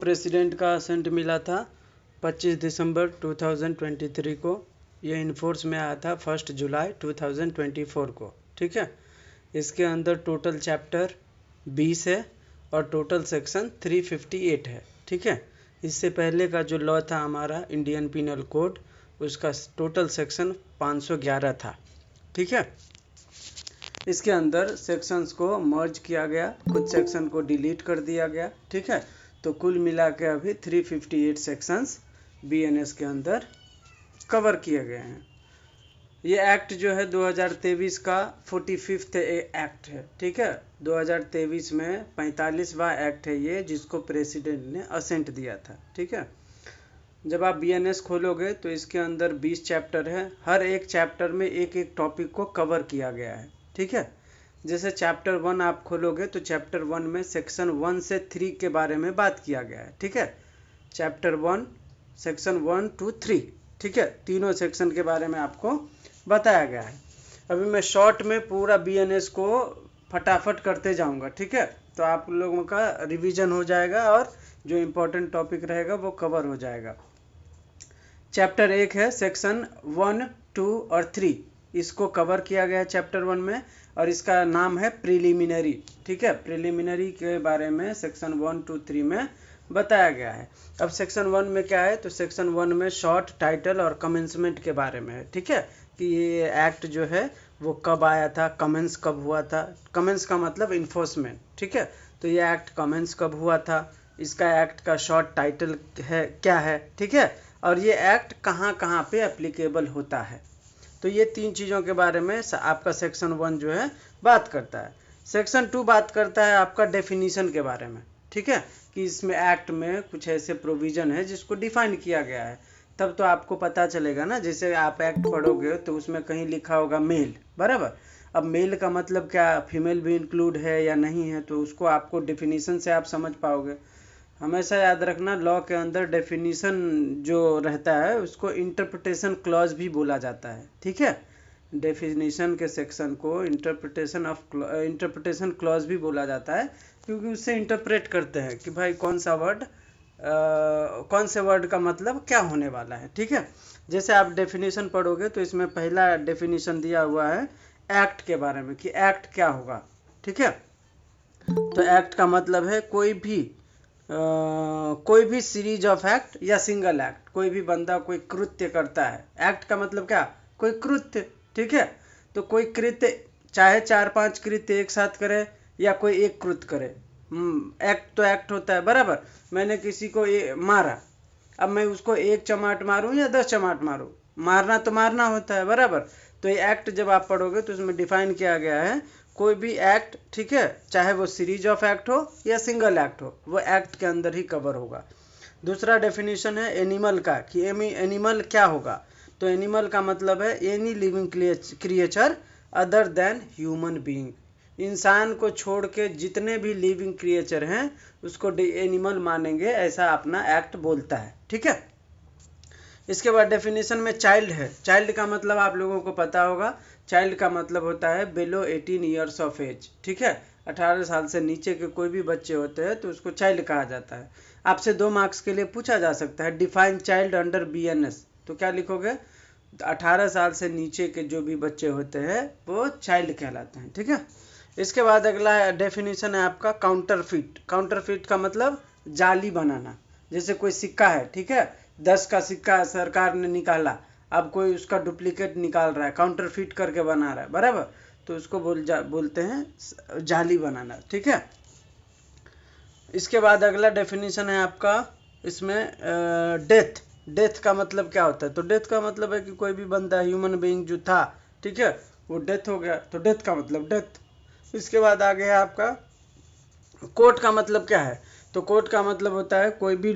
President का ascent मिला था 25 दिसंबर 2023 को। ये इनफोर्स में आया था 1 जुलाई 2024 को। ठीक है, इसके अंदर टोटल चैप्टर 20 है और टोटल सेक्शन 358 है। ठीक है, इससे पहले का जो लॉ था हमारा इंडियन पिनल कोड, उसका टोटल सेक्शन 511 था। ठीक है, इसके अंदर सेक्शंस को मर्ज किया गया, कुछ सेक्शन को डिलीट कर दिया गया। ठीक है, तो कुल मिला के अभी 358 सेक्शंस बीएनएस के अंदर कवर किए गए हैं। ये एक्ट जो है 2023 का 45th एक्ट है। ठीक है, 2023 में 45वां एक्ट है ये, जिसको प्रेसिडेंट ने असेंट दिया था। ठीक है, जब आप बीएनएस खोलोगे तो इसके अंदर 20 चैप्टर है। हर एक चैप्टर में एक एक टॉपिक को कवर किया गया है। ठीक है, जैसे चैप्टर 1 आप खोलोगे तो चैप्टर 1 में सेक्शन 1 से 3 के बारे में बात किया गया है। ठीक है, चैप्टर 1 सेक्शन 1 to 3। ठीक है, तीनों सेक्शन के बारे में आपको बताया गया है। अभी मैं शॉर्ट में पूरा बीएनएस को फटाफट करते जाऊंगा। ठीक है, तो आप लोगों का रिवीजन हो जाएगा और जो इम्पोर्टेंट टॉपिक रहेगा वो कवर हो जाएगा। चैप्टर 1 है सेक्शन 1, 2 और 3, इसको कवर किया गया है चैप्टर 1 में, और इसका नाम है प्रिलिमिनरी। ठीक है, प्रिलिमिनरी के बारे में सेक्शन 1, 2, 3 में बताया गया है। अब सेक्शन 1 में क्या है, तो सेक्शन 1 में शॉर्ट, टाइटल और कमेंसमेंट के बारे में है। ठीक है, कि ये एक्ट जो है वो कब आया था, कमेंस कब हुआ था। कमेंस का मतलब इन्फोर्समेंट। ठीक है, तो ये एक्ट कमेंस कब हुआ था, इसका एक्ट का शॉर्ट टाइटल है क्या है। ठीक है, और ये एक्ट कहाँ कहाँ पे एप्लीकेबल होता है। तो ये तीन चीज़ों के बारे में आपका सेक्शन 1 जो है बात करता है। सेक्शन 2 बात करता है आपका डेफिनीशन के बारे में। ठीक है, कि इसमें एक्ट में कुछ ऐसे प्रोविज़न है जिसको डिफाइन किया गया है, तब तो आपको पता चलेगा ना। जैसे आप एक्ट पढ़ोगे तो उसमें कहीं लिखा होगा मेल, बराबर। अब मेल का मतलब क्या, फीमेल भी इंक्लूड है या नहीं है, तो उसको आपको डेफिनीशन से आप समझ पाओगे। हमेशा याद रखना, लॉ के अंदर डेफिनीशन जो रहता है उसको इंटरप्रिटेशन क्लॉज भी बोला जाता है। ठीक है, डेफिनीशन के सेक्शन को इंटरप्रिटेशन क्लॉज भी बोला जाता है, क्योंकि उससे इंटरप्रेट करते हैं कि भाई कौन से वर्ड का मतलब क्या होने वाला है। ठीक है, जैसे आप डेफिनीशन पढ़ोगे तो इसमें पहला डेफिनीशन दिया हुआ है एक्ट के बारे में, कि एक्ट क्या होगा। ठीक है, तो एक्ट का मतलब है कोई भी सीरीज ऑफ एक्ट या सिंगल एक्ट, कोई भी बंदा कोई कृत्य करता है। एक्ट का मतलब क्या, कोई कृत्य। ठीक है, तो कोई कृत्य चाहे 4-5 कृत्य एक साथ करे या कोई एक कृत्य करे, एक्ट तो एक्ट होता है, बराबर। मैंने किसी को मारा, अब मैं उसको 1 चमाट मारूं या 10 चमाट मारूं, मारना तो मारना होता है, बराबर। तो ये एक्ट जब आप पढ़ोगे तो उसमें डिफाइन किया गया है कोई भी एक्ट। ठीक है, चाहे वो सीरीज ऑफ एक्ट हो या सिंगल एक्ट हो, वो एक्ट के अंदर ही कवर होगा। दूसरा डेफिनेशन है एनिमल का, कि एनिमल क्या होगा। तो एनिमल का मतलब है any living creature other than human being. इंसान को छोड़ के जितने भी लिविंग क्रिएचर हैं उसको एनिमल मानेंगे, ऐसा अपना एक्ट बोलता है। ठीक है, इसके बाद डेफिनेशन में चाइल्ड है। चाइल्ड का मतलब आप लोगों को पता होगा, चाइल्ड का मतलब होता है बिलो 18 ईयर्स ऑफ एज। ठीक है, 18 साल से नीचे के कोई भी बच्चे होते हैं तो उसको चाइल्ड कहा जाता है। आपसे 2 मार्क्स के लिए पूछा जा सकता है डिफाइन चाइल्ड अंडर बीएनएस, तो क्या लिखोगे, 18 साल से नीचे के जो भी बच्चे होते हैं वो चाइल्ड कहलाते हैं। ठीक है, इसके बाद अगला डेफिनेशन है आपका काउंटरफिट। काउंटरफिट का मतलब जाली बनाना। जैसे कोई सिक्का है, ठीक है, 10 का सिक्का सरकार ने निकाला, अब कोई उसका डुप्लीकेट निकाल रहा है, काउंटरफिट करके बना रहा है, बराबर, तो उसको बोलते हैं जाली बनाना। ठीक है, इसके बाद अगला डेफिनेशन है आपका इसमें डेथ। डेथ का मतलब क्या होता है, तो डेथ का मतलब है कि कोई भी बंदा ह्यूमन बीइंग जो था, ठीक है, वो डेथ हो गया, तो डेथ का मतलब डेथ। इसके बाद आगे है आपका कोर्ट का मतलब क्या है, तो कोर्ट का मतलब होता है कोई भी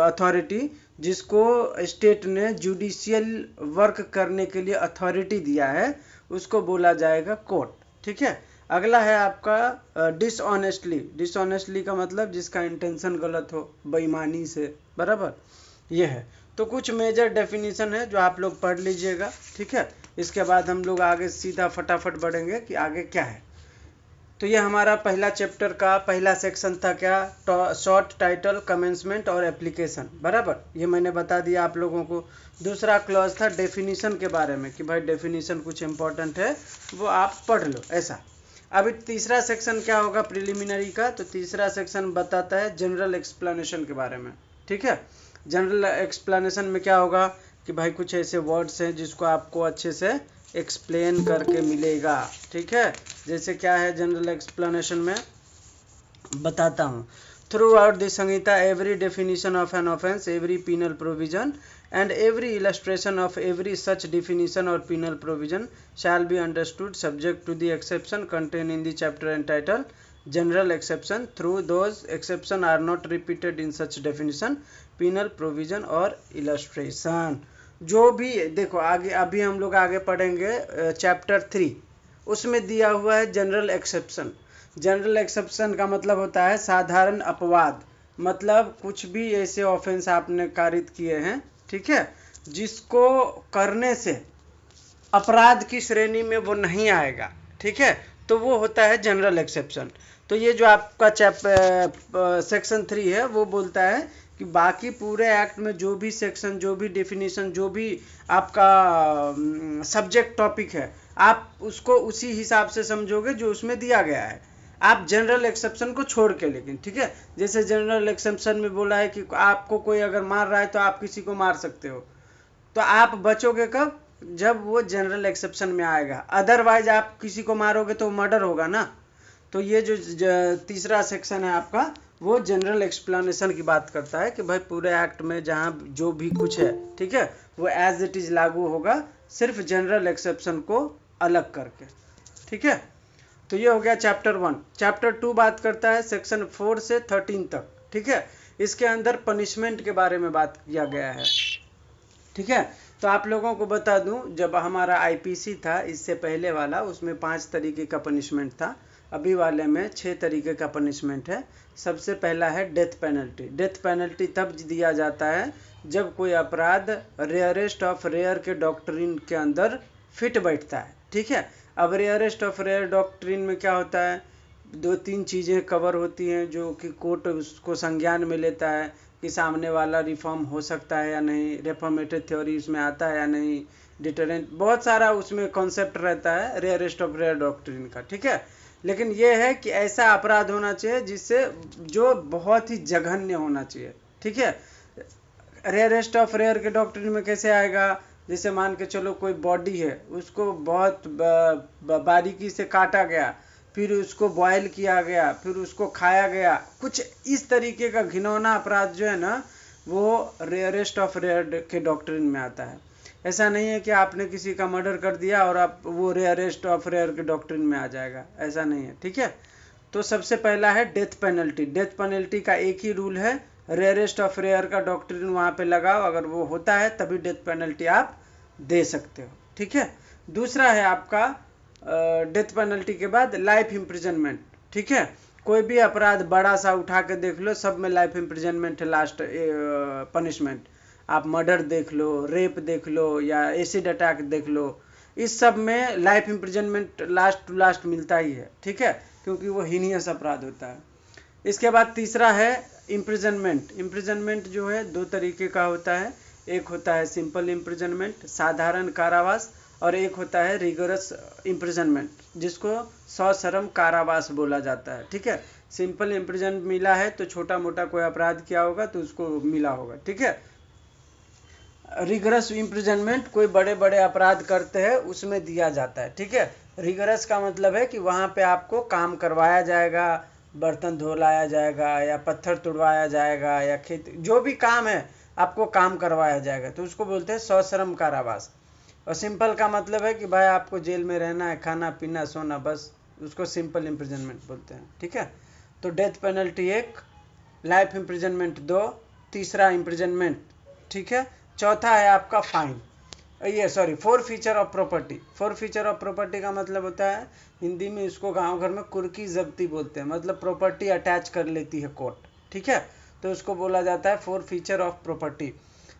अथॉरिटी जिसको स्टेट ने जुडिशियल वर्क करने के लिए अथॉरिटी दिया है, उसको बोला जाएगा कोर्ट। ठीक है, अगला है आपका डिसऑनेस्टली। डिसऑनेस्टली का मतलब जिसका इंटेंशन गलत हो, बेईमानी से, बराबर, ये है। तो कुछ मेजर डेफिनेशन है जो आप लोग पढ़ लीजिएगा। ठीक है, इसके बाद हम लोग आगे सीधा फटाफट बढ़ेंगे कि आगे क्या है। तो ये हमारा पहला चैप्टर का पहला सेक्शन था, क्या, शॉर्ट टाइटल, कमेंसमेंट और एप्लीकेशन, बराबर, ये मैंने बता दिया आप लोगों को। दूसरा क्लॉज था डेफिनेशन के बारे में कि भाई डेफिनेशन कुछ इंपॉर्टेंट है, वो आप पढ़ लो ऐसा। अभी तीसरा सेक्शन क्या होगा प्रिलिमिनरी का, तो तीसरा सेक्शन बताता है जनरल एक्सप्लेनेशन के बारे में, ठीक है। जनरल एक्सप्लेनेशन में क्या होगा कि भाई कुछ ऐसे वर्ड्स हैं जिसको आपको अच्छे से एक्सप्लेन करके मिलेगा, ठीक है। जैसे क्या है जनरल एक्सप्लेनेशन में बताता हूँ। थ्रू आउट द संहिता every definition of an offence, every penal provision and every illustration of every such definition or penal provision shall be understood subject to the exception contained in the chapter entitled general exception. Through those exception are not repeated in such definition, penal provision or illustration. जो भी देखो आगे अभी हम लोग आगे पढ़ेंगे chapter 3, उसमें दिया हुआ है जनरल एक्सेप्शन। जनरल एक्सेप्शन का मतलब होता है साधारण अपवाद, मतलब कुछ भी ऐसे ऑफेंस आपने कारित किए हैं, ठीक है, जिसको करने से अपराध की श्रेणी में वो नहीं आएगा, ठीक है, तो वो होता है जनरल एक्सेप्शन। तो ये जो आपका सेक्शन 3 है वो बोलता है कि बाकी पूरे एक्ट में जो भी सेक्शन, जो भी डेफिनेशन, जो भी आपका सब्जेक्ट टॉपिक है, आप उसको उसी हिसाब से समझोगे जो उसमें दिया गया है, आप जनरल एक्सेप्शन को छोड़ के। लेकिन ठीक है, जैसे जनरल एक्सेप्शन में बोला है कि आपको कोई अगर मार रहा है तो आप किसी को मार सकते हो, तो आप बचोगे कब, जब वो जनरल एक्सेप्शन में आएगा, अदरवाइज आप किसी को मारोगे तो मर्डर होगा ना। तो ये जो तीसरा सेक्शन है आपका वो जनरल एक्सप्लेनेशन की बात करता है कि भाई पूरे एक्ट में जहाँ जो भी कुछ है, ठीक है, वो एज इट इज लागू होगा, सिर्फ जनरल एक्सेप्शन को अलग करके, ठीक है। तो ये हो गया चैप्टर 1। चैप्टर 2 बात करता है सेक्शन 4 से 13 तक, ठीक है। इसके अंदर पनिशमेंट के बारे में बात किया गया है, ठीक है। तो आप लोगों को बता दूं, जब हमारा आईपीसी था इससे पहले वाला, उसमें 5 तरीके का पनिशमेंट था, अभी वाले में 6 तरीके का पनिशमेंट है। सबसे पहला है डेथ पेनल्टी। डेथ पेनल्टी तब दिया जाता है जब कोई अपराध रेयरेस्ट ऑफ रेयर के डॉक्ट्रिन के अंदर फिट बैठता है, ठीक है। अब रेयरेस्ट ऑफ रेयर डॉक्ट्रिन में क्या होता है, 2-3 चीज़ें कवर होती हैं जो कि कोर्ट उसको संज्ञान में लेता है कि सामने वाला रिफॉर्म हो सकता है या नहीं, रेफॉर्मेटिव थ्योरी उसमें आता है या नहीं, डिटरेंट, बहुत सारा उसमें कॉन्सेप्ट रहता है रेयरेस्ट ऑफ रेयर डॉक्ट्रिन का, ठीक है। लेकिन ये है कि ऐसा अपराध होना चाहिए जिससे जो बहुत ही जघन्य होना चाहिए, ठीक है। रेयरेस्ट ऑफ रेयर के डॉक्ट्रिन में कैसे आएगा, जैसे मान के चलो कोई बॉडी है, उसको बहुत बारीकी से काटा गया, फिर उसको बॉयल किया गया, फिर उसको खाया गया, कुछ इस तरीके का घिनौना अपराध जो है ना, वो रेयरेस्ट ऑफ रेयर के डॉक्ट्रिन में आता है। ऐसा नहीं है कि आपने किसी का मर्डर कर दिया और आप वो रेयरेस्ट ऑफ रेयर के डॉक्ट्रिन में आ जाएगा, ऐसा नहीं है, ठीक है। तो सबसे पहला है डेथ पेनल्टी। डेथ पेनल्टी का एक ही रूल है, रेयरेस्ट ऑफ रेयर का डॉक्ट्रिन वहाँ पे लगाओ, अगर वो होता है तभी डेथ पेनल्टी आप दे सकते हो, ठीक है। दूसरा है आपका डेथ पेनल्टी के बाद लाइफ इम्प्रिजनमेंट, ठीक है। कोई भी अपराध बड़ा सा उठा के देख लो, सब में लाइफ इम्प्रिजनमेंट है लास्ट पनिशमेंट। आप मर्डर देख लो, रेप देख लो, या एसिड अटैक देख लो, इस सब में life imprisonment last to last मिलता ही है, ठीक है, क्योंकि वो हीनियस अपराध होता है। इसके बाद तीसरा है इम्प्रिजनमेंट। इम्प्रिजनमेंट जो है 2 तरीके का होता है, एक होता है सिंपल इम्प्रिजनमेंट, साधारण कारावास, और एक होता है रिगरस इम्प्रिजनमेंट, जिसको सश्रम कारावास बोला जाता है, ठीक है। सिंपल इम्प्रिजन मिला है तो छोटा मोटा कोई अपराध किया होगा तो उसको मिला होगा, ठीक है। रिगरस इम्प्रिजनमेंट कोई बड़े बड़े अपराध करते हैं उसमें दिया जाता है, ठीक है। रिगरस का मतलब है कि वहाँ पे आपको काम करवाया जाएगा, बर्तन धोलाया जाएगा, या पत्थर तुड़वाया जाएगा, या खेत, जो भी काम है आपको काम करवाया जाएगा, तो उसको बोलते हैं सश्रम कारावास। और सिंपल का मतलब है कि भाई आपको जेल में रहना है, खाना पीना सोना, बस, उसको सिंपल इम्प्रिजनमेंट बोलते हैं, ठीक है। तो डेथ पेनल्टी 1, लाइफ इम्प्रिजनमेंट 2, तीसरा इम्प्रिजनमेंट, ठीक है। चौथा है आपका फाइन, ये sorry forfeiture of property. Forfeiture of property का मतलब होता है, हिंदी में इसको गांव घर में कुर्की जब्ती बोलते हैं, मतलब प्रॉपर्टी अटैच कर लेती है कोर्ट, ठीक है, तो उसको बोला जाता है फोरफीचर ऑफ प्रॉपर्टी।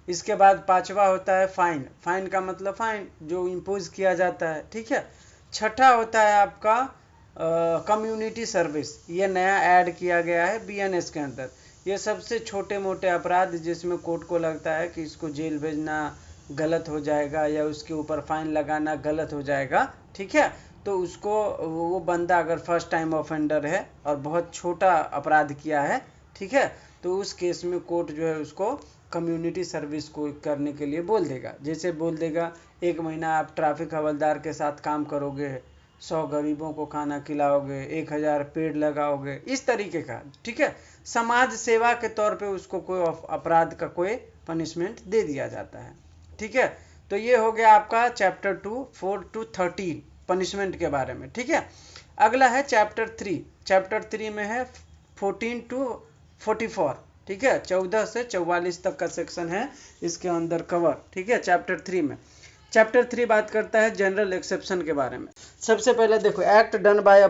इसके बाद 5वां होता है फाइन। फाइन का मतलब फाइन जो इम्पोज किया जाता है, ठीक है। छठा होता है आपका कम्युनिटी सर्विस, ये नया ऐड किया गया है बीएनएस के अंदर। ये सबसे छोटे मोटे अपराध जिसमें कोर्ट को लगता है कि इसको जेल भेजना गलत हो जाएगा या उसके ऊपर फाइन लगाना गलत हो जाएगा, ठीक है, तो उसको वो बंदा अगर फर्स्ट टाइम ऑफेंडर है और बहुत छोटा अपराध किया है, ठीक है, तो उस केस में कोर्ट जो है उसको कम्युनिटी सर्विस को करने के लिए बोल देगा। जैसे बोल देगा 1 महीना आप ट्रैफिक हवलदार के साथ काम करोगे, 100 गरीबों को खाना खिलाओगे, 1000 पेड़ लगाओगे, इस तरीके का, ठीक है, समाज सेवा के तौर पे उसको कोई अपराध का कोई पनिशमेंट दे दिया जाता है, ठीक है। तो ये हो गया आपका चैप्टर 2 4 to 13 पनिशमेंट के बारे में, ठीक है। अगला है चैप्टर 3। चैप्टर 3 में है 14 to 44, ठीक है, 14 से 44 तक का सेक्शन है इसके अंदर कवर, ठीक है, चैप्टर 3 में। चैप्टर 3 बात करता है जनरल एक्सेप्शन के बारे में। सबसे पहले देखो, act done by a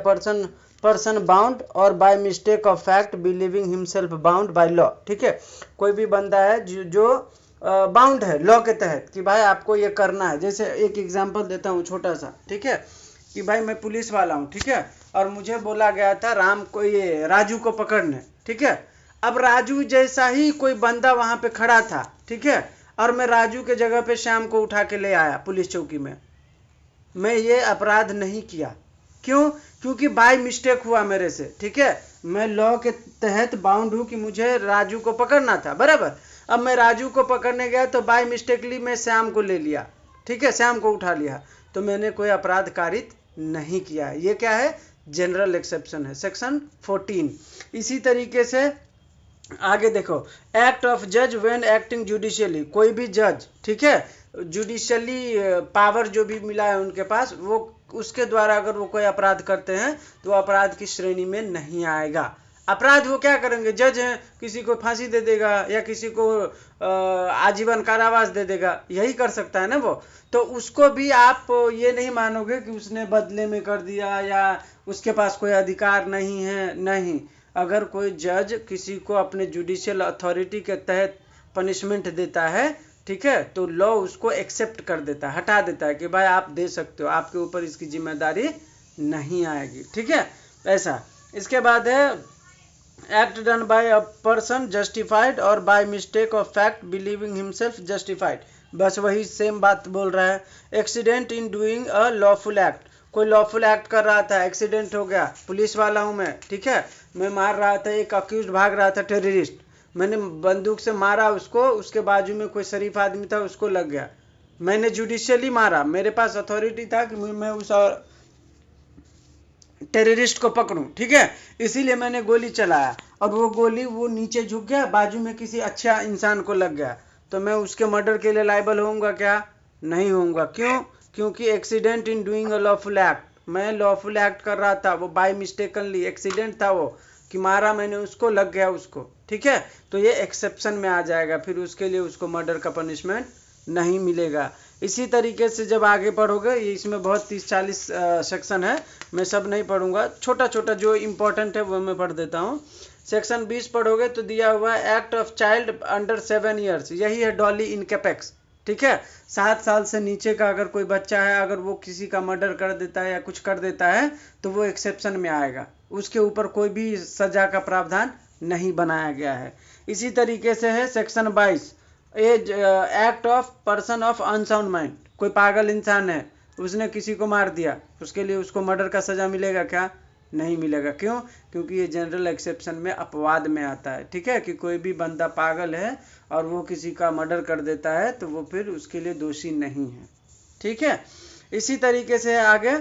person bound और by mistake of fact believing himself bound by law, ठीक है। कोई भी बंदा है जो बाउंड है लॉ के तहत कि भाई आपको ये करना है। जैसे एक एग्जांपल देता हूँ छोटा सा, ठीक है, कि भाई मैं पुलिस वाला हूँ, ठीक है, और मुझे बोला गया था राजू को पकड़ने, ठीक है। अब राजू जैसा ही कोई बंदा वहां पे खड़ा था, ठीक है, और मैं राजू के जगह पे श्याम को उठा के ले आया पुलिस चौकी में, मैं ये अपराध नहीं किया। क्यों? क्योंकि बाय मिस्टेक हुआ मेरे से, ठीक है, मैं लॉ के तहत बाउंड हूं कि मुझे राजू को पकड़ना था, बराबर। अब मैं राजू को पकड़ने गया तो बाय मिस्टेकली मैं श्याम को ले लिया, ठीक है, श्याम को उठा लिया, तो मैंने कोई अपराध कारित नहीं किया है। ये क्या है? जनरल एक्सेप्शन है, सेक्शन 14। इसी तरीके से आगे देखो, एक्ट ऑफ जज व्हेन एक्टिंग जुडिशियली, कोई भी जज, ठीक है, जुडिशियली पावर जो भी मिला है उनके पास, वो उसके द्वारा अगर वो कोई अपराध करते हैं तो अपराध की श्रेणी में नहीं आएगा। अपराध वो क्या करेंगे? जज हैं, किसी को फांसी दे देगा या किसी को आजीवन कारावास दे देगा, यही कर सकता है ना वो। तो उसको भी आप ये नहीं मानोगे कि उसने बदले में कर दिया या उसके पास कोई अधिकार नहीं है, नहीं। अगर कोई जज किसी को अपने जुडिशियल अथॉरिटी के तहत पनिशमेंट देता है, ठीक है, तो लॉ उसको एक्सेप्ट कर देता है, हटा देता है कि भाई आप दे सकते हो, आपके ऊपर इसकी जिम्मेदारी नहीं आएगी, ठीक है, ऐसा। इसके बाद है act done by a person justified और by mistake of fact believing himself justified, बस वही सेम बात बोल रहा है। Accident in doing a lawful act, कोई लॉफुल एक्ट कर रहा था, एक्सीडेंट हो गया, पुलिस वाला हूं मैं, ठीक है, मैं मार रहा था, एक अक्यूज भाग रहा था टेररिस्ट, मैंने बंदूक से मारा उसको, उसके बाजू में कोई शरीफ आदमी था, उसको लग गया, मैंने जुडिशियली मारा, मेरे पास अथॉरिटी था कि मैं उस टेररिस्ट को पकड़ूं, ठीक है, इसीलिए मैंने गोली चलाया और वो गोली वो नीचे झुक गया, बाजू में किसी अच्छा इंसान को लग गया, तो मैं उसके मर्डर के लिए लायबल होऊंगा क्या? नहीं होऊंगा। क्यों? क्योंकि accident in doing a lawful act, मैं लॉफुल एक्ट कर रहा था, वो बाय मिस्टेकनली एक्सीडेंट था, वो कि मारा मैंने उसको, लग गया उसको, ठीक है, तो ये एक्सेप्शन में आ जाएगा, फिर उसके लिए उसको मर्डर का पनिशमेंट नहीं मिलेगा। इसी तरीके से जब आगे पढ़ोगे, ये इसमें बहुत 30-40 सेक्शन है, मैं सब नहीं पढ़ूंगा, छोटा छोटा जो इम्पोर्टेंट है वो मैं पढ़ देता हूँ। सेक्शन 20 पढ़ोगे तो दिया हुआ है act of child under 7 years, यही है डॉली इन कैपेक्स, ठीक है, 7 साल से नीचे का अगर कोई बच्चा है, अगर वो किसी का मर्डर कर देता है या कुछ कर देता है तो वो एक्सेप्शन में आएगा, उसके ऊपर कोई भी सजा का प्रावधान नहीं बनाया गया है। इसी तरीके से है section 22, as act of person of unsound mind, कोई पागल इंसान है, उसने किसी को मार दिया, उसके लिए उसको मर्डर का सजा मिलेगा क्या? नहीं मिलेगा। क्यों? क्योंकि ये जनरल एक्सेप्शन में अपवाद में आता है, ठीक है, कि कोई भी बंदा पागल है और वो किसी का मर्डर कर देता है तो वो फिर उसके लिए दोषी नहीं है, ठीक है। इसी तरीके से आगे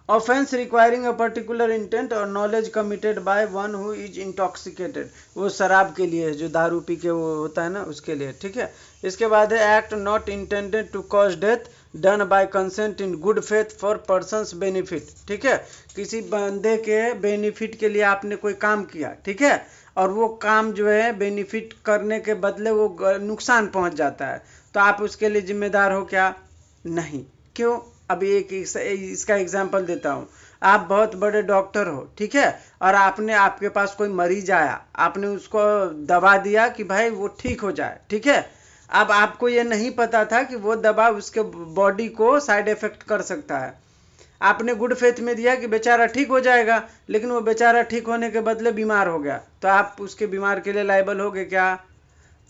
offence requiring a particular intent और knowledge committed by one who is intoxicated, वो शराब के लिए जो दारू पी के वो होता है ना, उसके लिए, ठीक है। इसके बाद है act not intended to cause death done by consent in good faith for person's benefit, ठीक है, किसी बंदे के बेनिफिट के लिए आपने कोई काम किया, ठीक है, और वो काम जो है बेनिफिट करने के बदले वो नुकसान पहुंच जाता है, तो आप उसके लिए जिम्मेदार हो क्या? नहीं। क्यों? अभी एक इसका एग्जांपल देता हूँ, आप बहुत बड़े डॉक्टर हो, ठीक है, और आपके पास कोई मरीज आया, आपने उसको दवा दिया कि भाई वो ठीक हो जाए, ठीक है, अब आपको ये नहीं पता था कि वो दवा उसके बॉडी को साइड इफेक्ट कर सकता है। आपने गुड फेथ में दिया कि बेचारा ठीक हो जाएगा, लेकिन वो बेचारा ठीक होने के बदले बीमार हो गया, तो आप उसके बीमार के लिए लायबल हो गए। क्या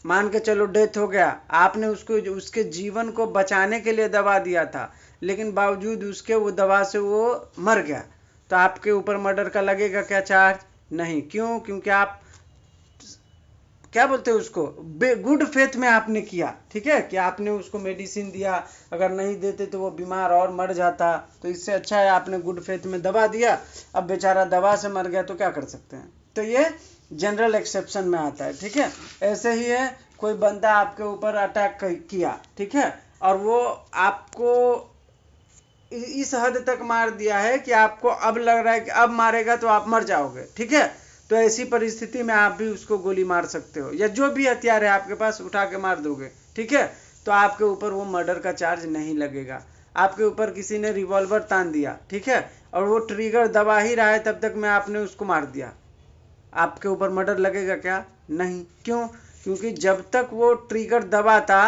मान के चलो डेथ हो गया, आपने उसको उसके जीवन को बचाने के लिए दवा दिया था, लेकिन बावजूद उसके वो दवा से वो मर गया, तो आपके ऊपर मर्डर का लगेगा क्या चार्ज? नहीं। क्यों? क्योंकि आप क्या बोलते हैं उसको, गुड फेथ में आपने किया, ठीक है, कि आपने उसको मेडिसिन दिया, अगर नहीं देते तो वो बीमार और मर जाता, तो इससे अच्छा है आपने गुड फेथ में दवा दिया, अब बेचारा दवा से मर गया तो क्या कर सकते हैं। तो ये जनरल एक्सेप्शन में आता है, ठीक है। ऐसे ही है, कोई बंदा आपके ऊपर अटैक किया, ठीक है, और वो आपको इस हद तक मार दिया है कि आपको अब लग रहा है कि अब मारेगा तो आप मर जाओगे, ठीक है, तो ऐसी परिस्थिति में आप भी उसको गोली मार सकते हो, या जो भी हथियार है आपके पास उठा के मार दोगे, ठीक है, तो आपके ऊपर वो मर्डर का चार्ज नहीं लगेगा। आपके ऊपर किसी ने रिवॉल्वर तान दिया, ठीक है, और वो ट्रिगर दबा ही रहा है तब तक में आपने उसको मार दिया, आपके ऊपर मर्डर लगेगा क्या? नहीं। क्यों? क्योंकि जब तक वो ट्रिगर दबा था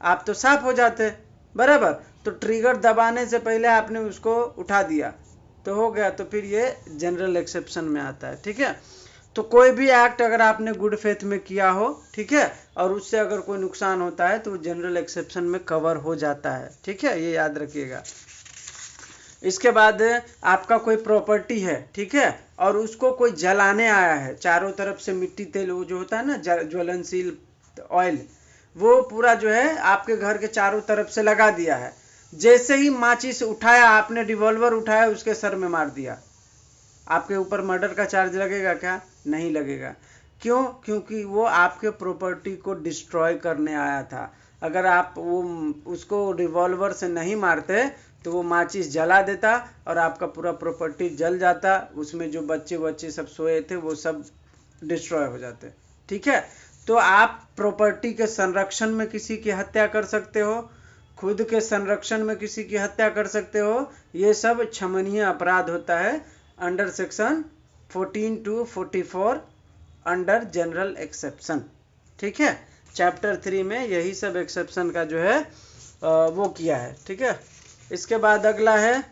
आप तो साफ हो जाते, बराबर, तो ट्रिगर दबाने से पहले आपने उसको उठा दिया तो हो गया, तो फिर ये जनरल एक्सेप्शन में आता है, ठीक है। तो कोई भी एक्ट अगर आपने गुड फेथ में किया हो, ठीक है, और उससे अगर कोई नुकसान होता है तो वो जनरल एक्सेप्शन में कवर हो जाता है, ठीक है, ये याद रखिएगा। इसके बाद आपका कोई प्रॉपर्टी है, ठीक है, और उसको कोई जलाने आया है, चारों तरफ से मिट्टी तेल वो जो होता है ना ज्वलनशील ऑयल, वो पूरा जो है आपके घर के चारों तरफ से लगा दिया है, जैसे ही माचिस उठाया आपने, रिवॉल्वर उठाया, उसके सर में मार दिया, आपके ऊपर मर्डर का चार्ज लगेगा क्या? नहीं लगेगा। क्यों? क्योंकि वो आपके प्रॉपर्टी को डिस्ट्रॉय करने आया था। अगर आप वो उसको रिवॉल्वर से नहीं मारते तो वो माचिस जला देता और आपका पूरा प्रॉपर्टी जल जाता, उसमें जो बच्चे सब सोए थे वो सब डिस्ट्रॉय हो जाते, ठीक है। तो आप प्रॉपर्टी के संरक्षण में किसी की हत्या कर सकते हो, खुद के संरक्षण में किसी की हत्या कर सकते हो, ये सब क्षमनीय अपराध होता है under section 14 to 44 under general exception, ठीक है। चैप्टर 3 में यही सब एक्सेप्शन का जो है वो किया है, ठीक है। इसके बाद अगला है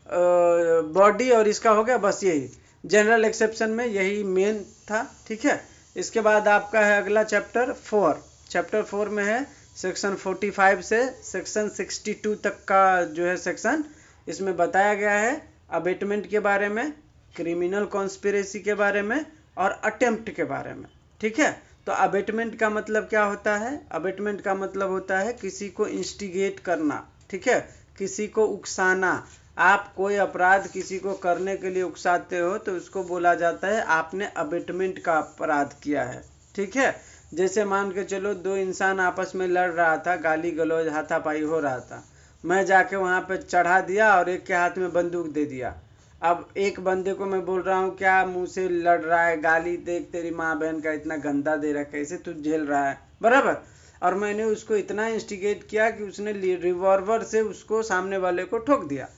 बॉडी, और इसका हो गया बस यही जनरल एक्सेप्शन में यही मेन था, ठीक है। इसके बाद आपका है अगला चैप्टर 4। चैप्टर 4 में है सेक्शन 45 से सेक्शन 62 तक का जो है सेक्शन, इसमें बताया गया है अबेटमेंट के बारे में, क्रिमिनल कॉन्स्पिरेसी के बारे में और अटेम्प्ट के बारे में, ठीक है। तो अबेटमेंट का मतलब क्या होता है? अबेटमेंट का मतलब होता है किसी को इंस्टिगेट करना, ठीक है, किसी को उकसाना। आप कोई अपराध किसी को करने के लिए उकसाते हो तो उसको बोला जाता है आपने अबेटमेंट का अपराध किया है, ठीक है। जैसे मान के चलो दो इंसान आपस में लड़ रहा था, गाली गलौज हाथापाई हो रहा था, मैं जाके वहाँ पे चढ़ा दिया और एक के हाथ में बंदूक दे दिया। अब एक बंदे को मैं बोल रहा हूँ क्या मुंह से लड़ रहा है, गाली देख तेरी माँ बहन का इतना गंदा दे रहा है, कैसे तू झेल रहा है, बराबर। और मैंने उसको इतना इंस्टिगेट किया कि उसने रिवॉल्वर से उसको सामने वाले को ठोक दिया,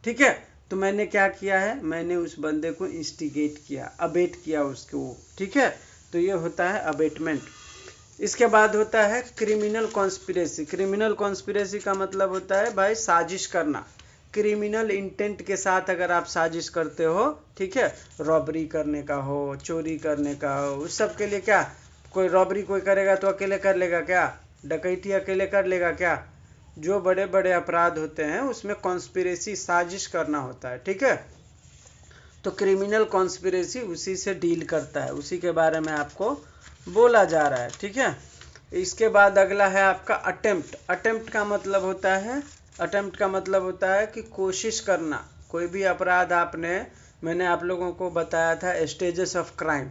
ठीक है। तो मैंने क्या किया है? मैंने उस बंदे को इंस्टिगेट किया, अबेट किया उसको, ठीक है। तो ये होता है अबेटमेंट। इसके बाद होता है क्रिमिनल कॉन्स्पिरेसी। क्रिमिनल कॉन्स्पिरेसी का मतलब होता है भाई साजिश करना, क्रिमिनल इंटेंट के साथ अगर आप साजिश करते हो, ठीक है, रॉबरी करने का हो, चोरी करने का हो, उस सब के लिए क्या, कोई रॉबरी कोई करेगा तो अकेले कर लेगा क्या? डकैती अकेले कर लेगा क्या? जो बड़े बड़े अपराध होते हैं उसमें कॉन्स्पिरेसी साजिश करना होता है, ठीक है। तो क्रिमिनल कॉन्स्पिरेसी उसी से डील करता है, उसी के बारे में आपको बोला जा रहा है, ठीक है। इसके बाद अगला है आपका अटेम्प्ट। अटेम्प्ट का मतलब होता है, अटेम्प्ट का मतलब होता है कि कोशिश करना। कोई भी अपराध आपने, मैंने आप लोगों को बताया था स्टेजेस ऑफ क्राइम,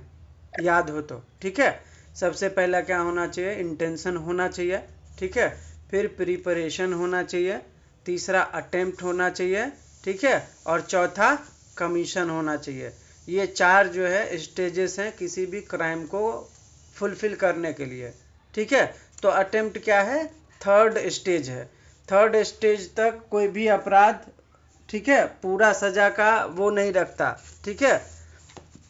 याद हो तो, ठीक है। सबसे पहला क्या होना चाहिए? इंटेंशन होना चाहिए, ठीक है। फिर प्रिपरेशन होना चाहिए, तीसरा अटेम्प्ट होना चाहिए, ठीक है, और चौथा कमीशन होना चाहिए। ये चार जो है स्टेजेस हैं किसी भी क्राइम को फुलफिल करने के लिए, ठीक है। तो अटेम्प्ट क्या है? थर्ड स्टेज है। थर्ड स्टेज तक कोई भी अपराध, ठीक है, पूरा सजा का वो नहीं रखता, ठीक है।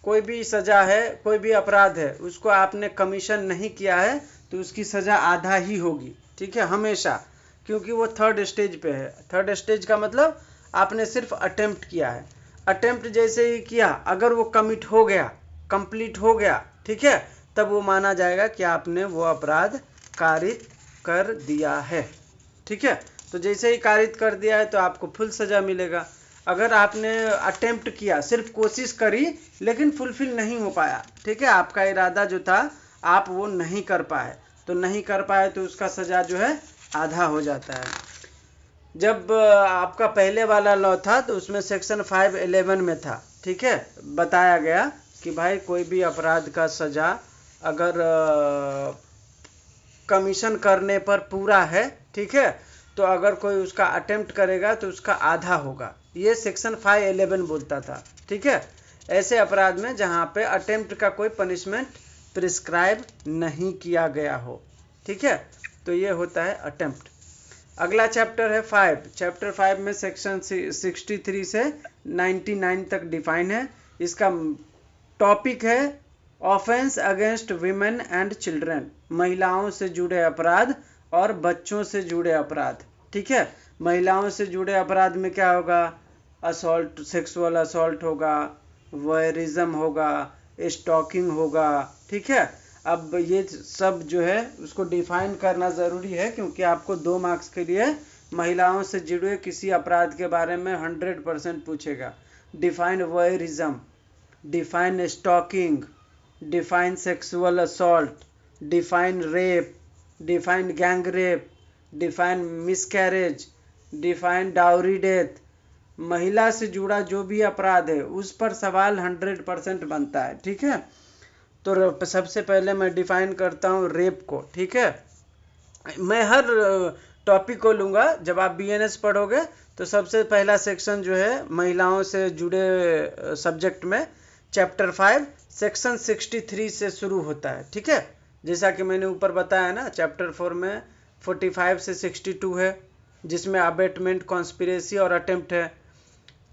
कोई भी सजा है, कोई भी अपराध है, उसको आपने कमीशन नहीं किया है तो उसकी सज़ा आधा ही होगी, ठीक है, हमेशा, क्योंकि वो थर्ड स्टेज पे है। थर्ड स्टेज का मतलब आपने सिर्फ अटेम्प्ट किया है। अटेम्प्ट जैसे ही किया, अगर वो कमिट हो गया, कंप्लीट हो गया, ठीक है, तब वो माना जाएगा कि आपने वो अपराध कारित कर दिया है, ठीक है। तो जैसे ही कारित कर दिया है तो आपको फुल सज़ा मिलेगा। अगर आपने अटेम्प्ट किया, सिर्फ कोशिश करी लेकिन फुलफिल नहीं हो पाया, ठीक है, आपका इरादा जो था आप वो नहीं कर पाए, तो नहीं कर पाए तो उसका सज़ा जो है आधा हो जाता है। जब आपका पहले वाला लॉ था तो उसमें सेक्शन 511 में था, ठीक है, बताया गया कि भाई कोई भी अपराध का सज़ा अगर कमीशन करने पर पूरा है, ठीक है, तो अगर कोई उसका अटेम्प्ट करेगा तो उसका आधा होगा। ये सेक्शन 511 बोलता था, ठीक है, ऐसे अपराध में जहाँ पे अटेम्प्ट का कोई पनिशमेंट प्रिस्क्राइब नहीं किया गया हो, ठीक है, तो ये होता है अटेम्प्ट। अगला चैप्टर है 5। चैप्टर 5 में सेक्शन 63 से 99 तक डिफाइन है। इसका टॉपिक है offence against women and children, महिलाओं से जुड़े अपराध और बच्चों से जुड़े अपराध, ठीक है। महिलाओं से जुड़े अपराध में क्या होगा? असॉल्ट, सेक्सुअल असॉल्ट होगा, वॉयरिज्म होगा, स्टॉकिंग होगा, ठीक है। अब ये सब जो है उसको डिफाइन करना ज़रूरी है, क्योंकि आपको 2 मार्क्स के लिए महिलाओं से जुड़े किसी अपराध के बारे में 100% पूछेगा। Define voyeurism, define stalking, define sexual assault, define rape, define gang rape, define miscarriage, define dowry death. महिला से जुड़ा जो भी अपराध है उस पर सवाल 100% बनता है, ठीक है। तो सबसे पहले मैं डिफाइन करता हूँ रेप को, ठीक है। मैं हर टॉपिक को लूँगा, जब आप बीएनएस पढ़ोगे तो सबसे पहला सेक्शन जो है महिलाओं से जुड़े सब्जेक्ट में चैप्टर 5 सेक्शन 63 से शुरू होता है, ठीक है। जैसा कि मैंने ऊपर बताया ना, चैप्टर 4 में 45 से 62 है, जिसमें अबेटमेंट, कॉन्स्पिरेसी और अटेम्प्ट है।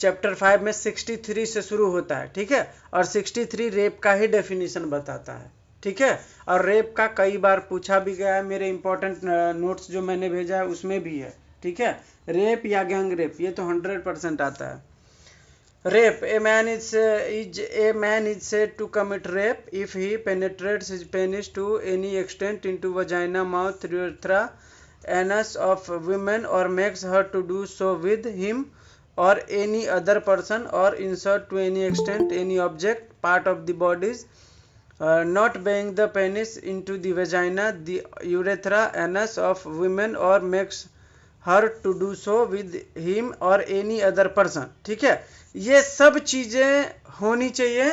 चैप्टर 5 में 63 से शुरू होता है, ठीक है, और 63 रेप का ही डेफिनेशन बताता है, ठीक है। और रेप का कई बार पूछा भी गया है, मेरे इंपॉर्टेंट नोट्स जो मैंने भेजा है उसमें भी है, ठीक है। रेप या गैंग रेप ये तो 100% आता है। Rape, a man is said to commit rape if he penetrates his penis to any extent into vagina, mouth, urethra, anus of women, or makes her to do so with him or any other person, or insert to any extent any object, part of the bodies, not being the penis into the vagina, the urethra, anus of women, or makes her to do so with him or any other person, ठीक है। ये सब चीज़ें होनी चाहिए,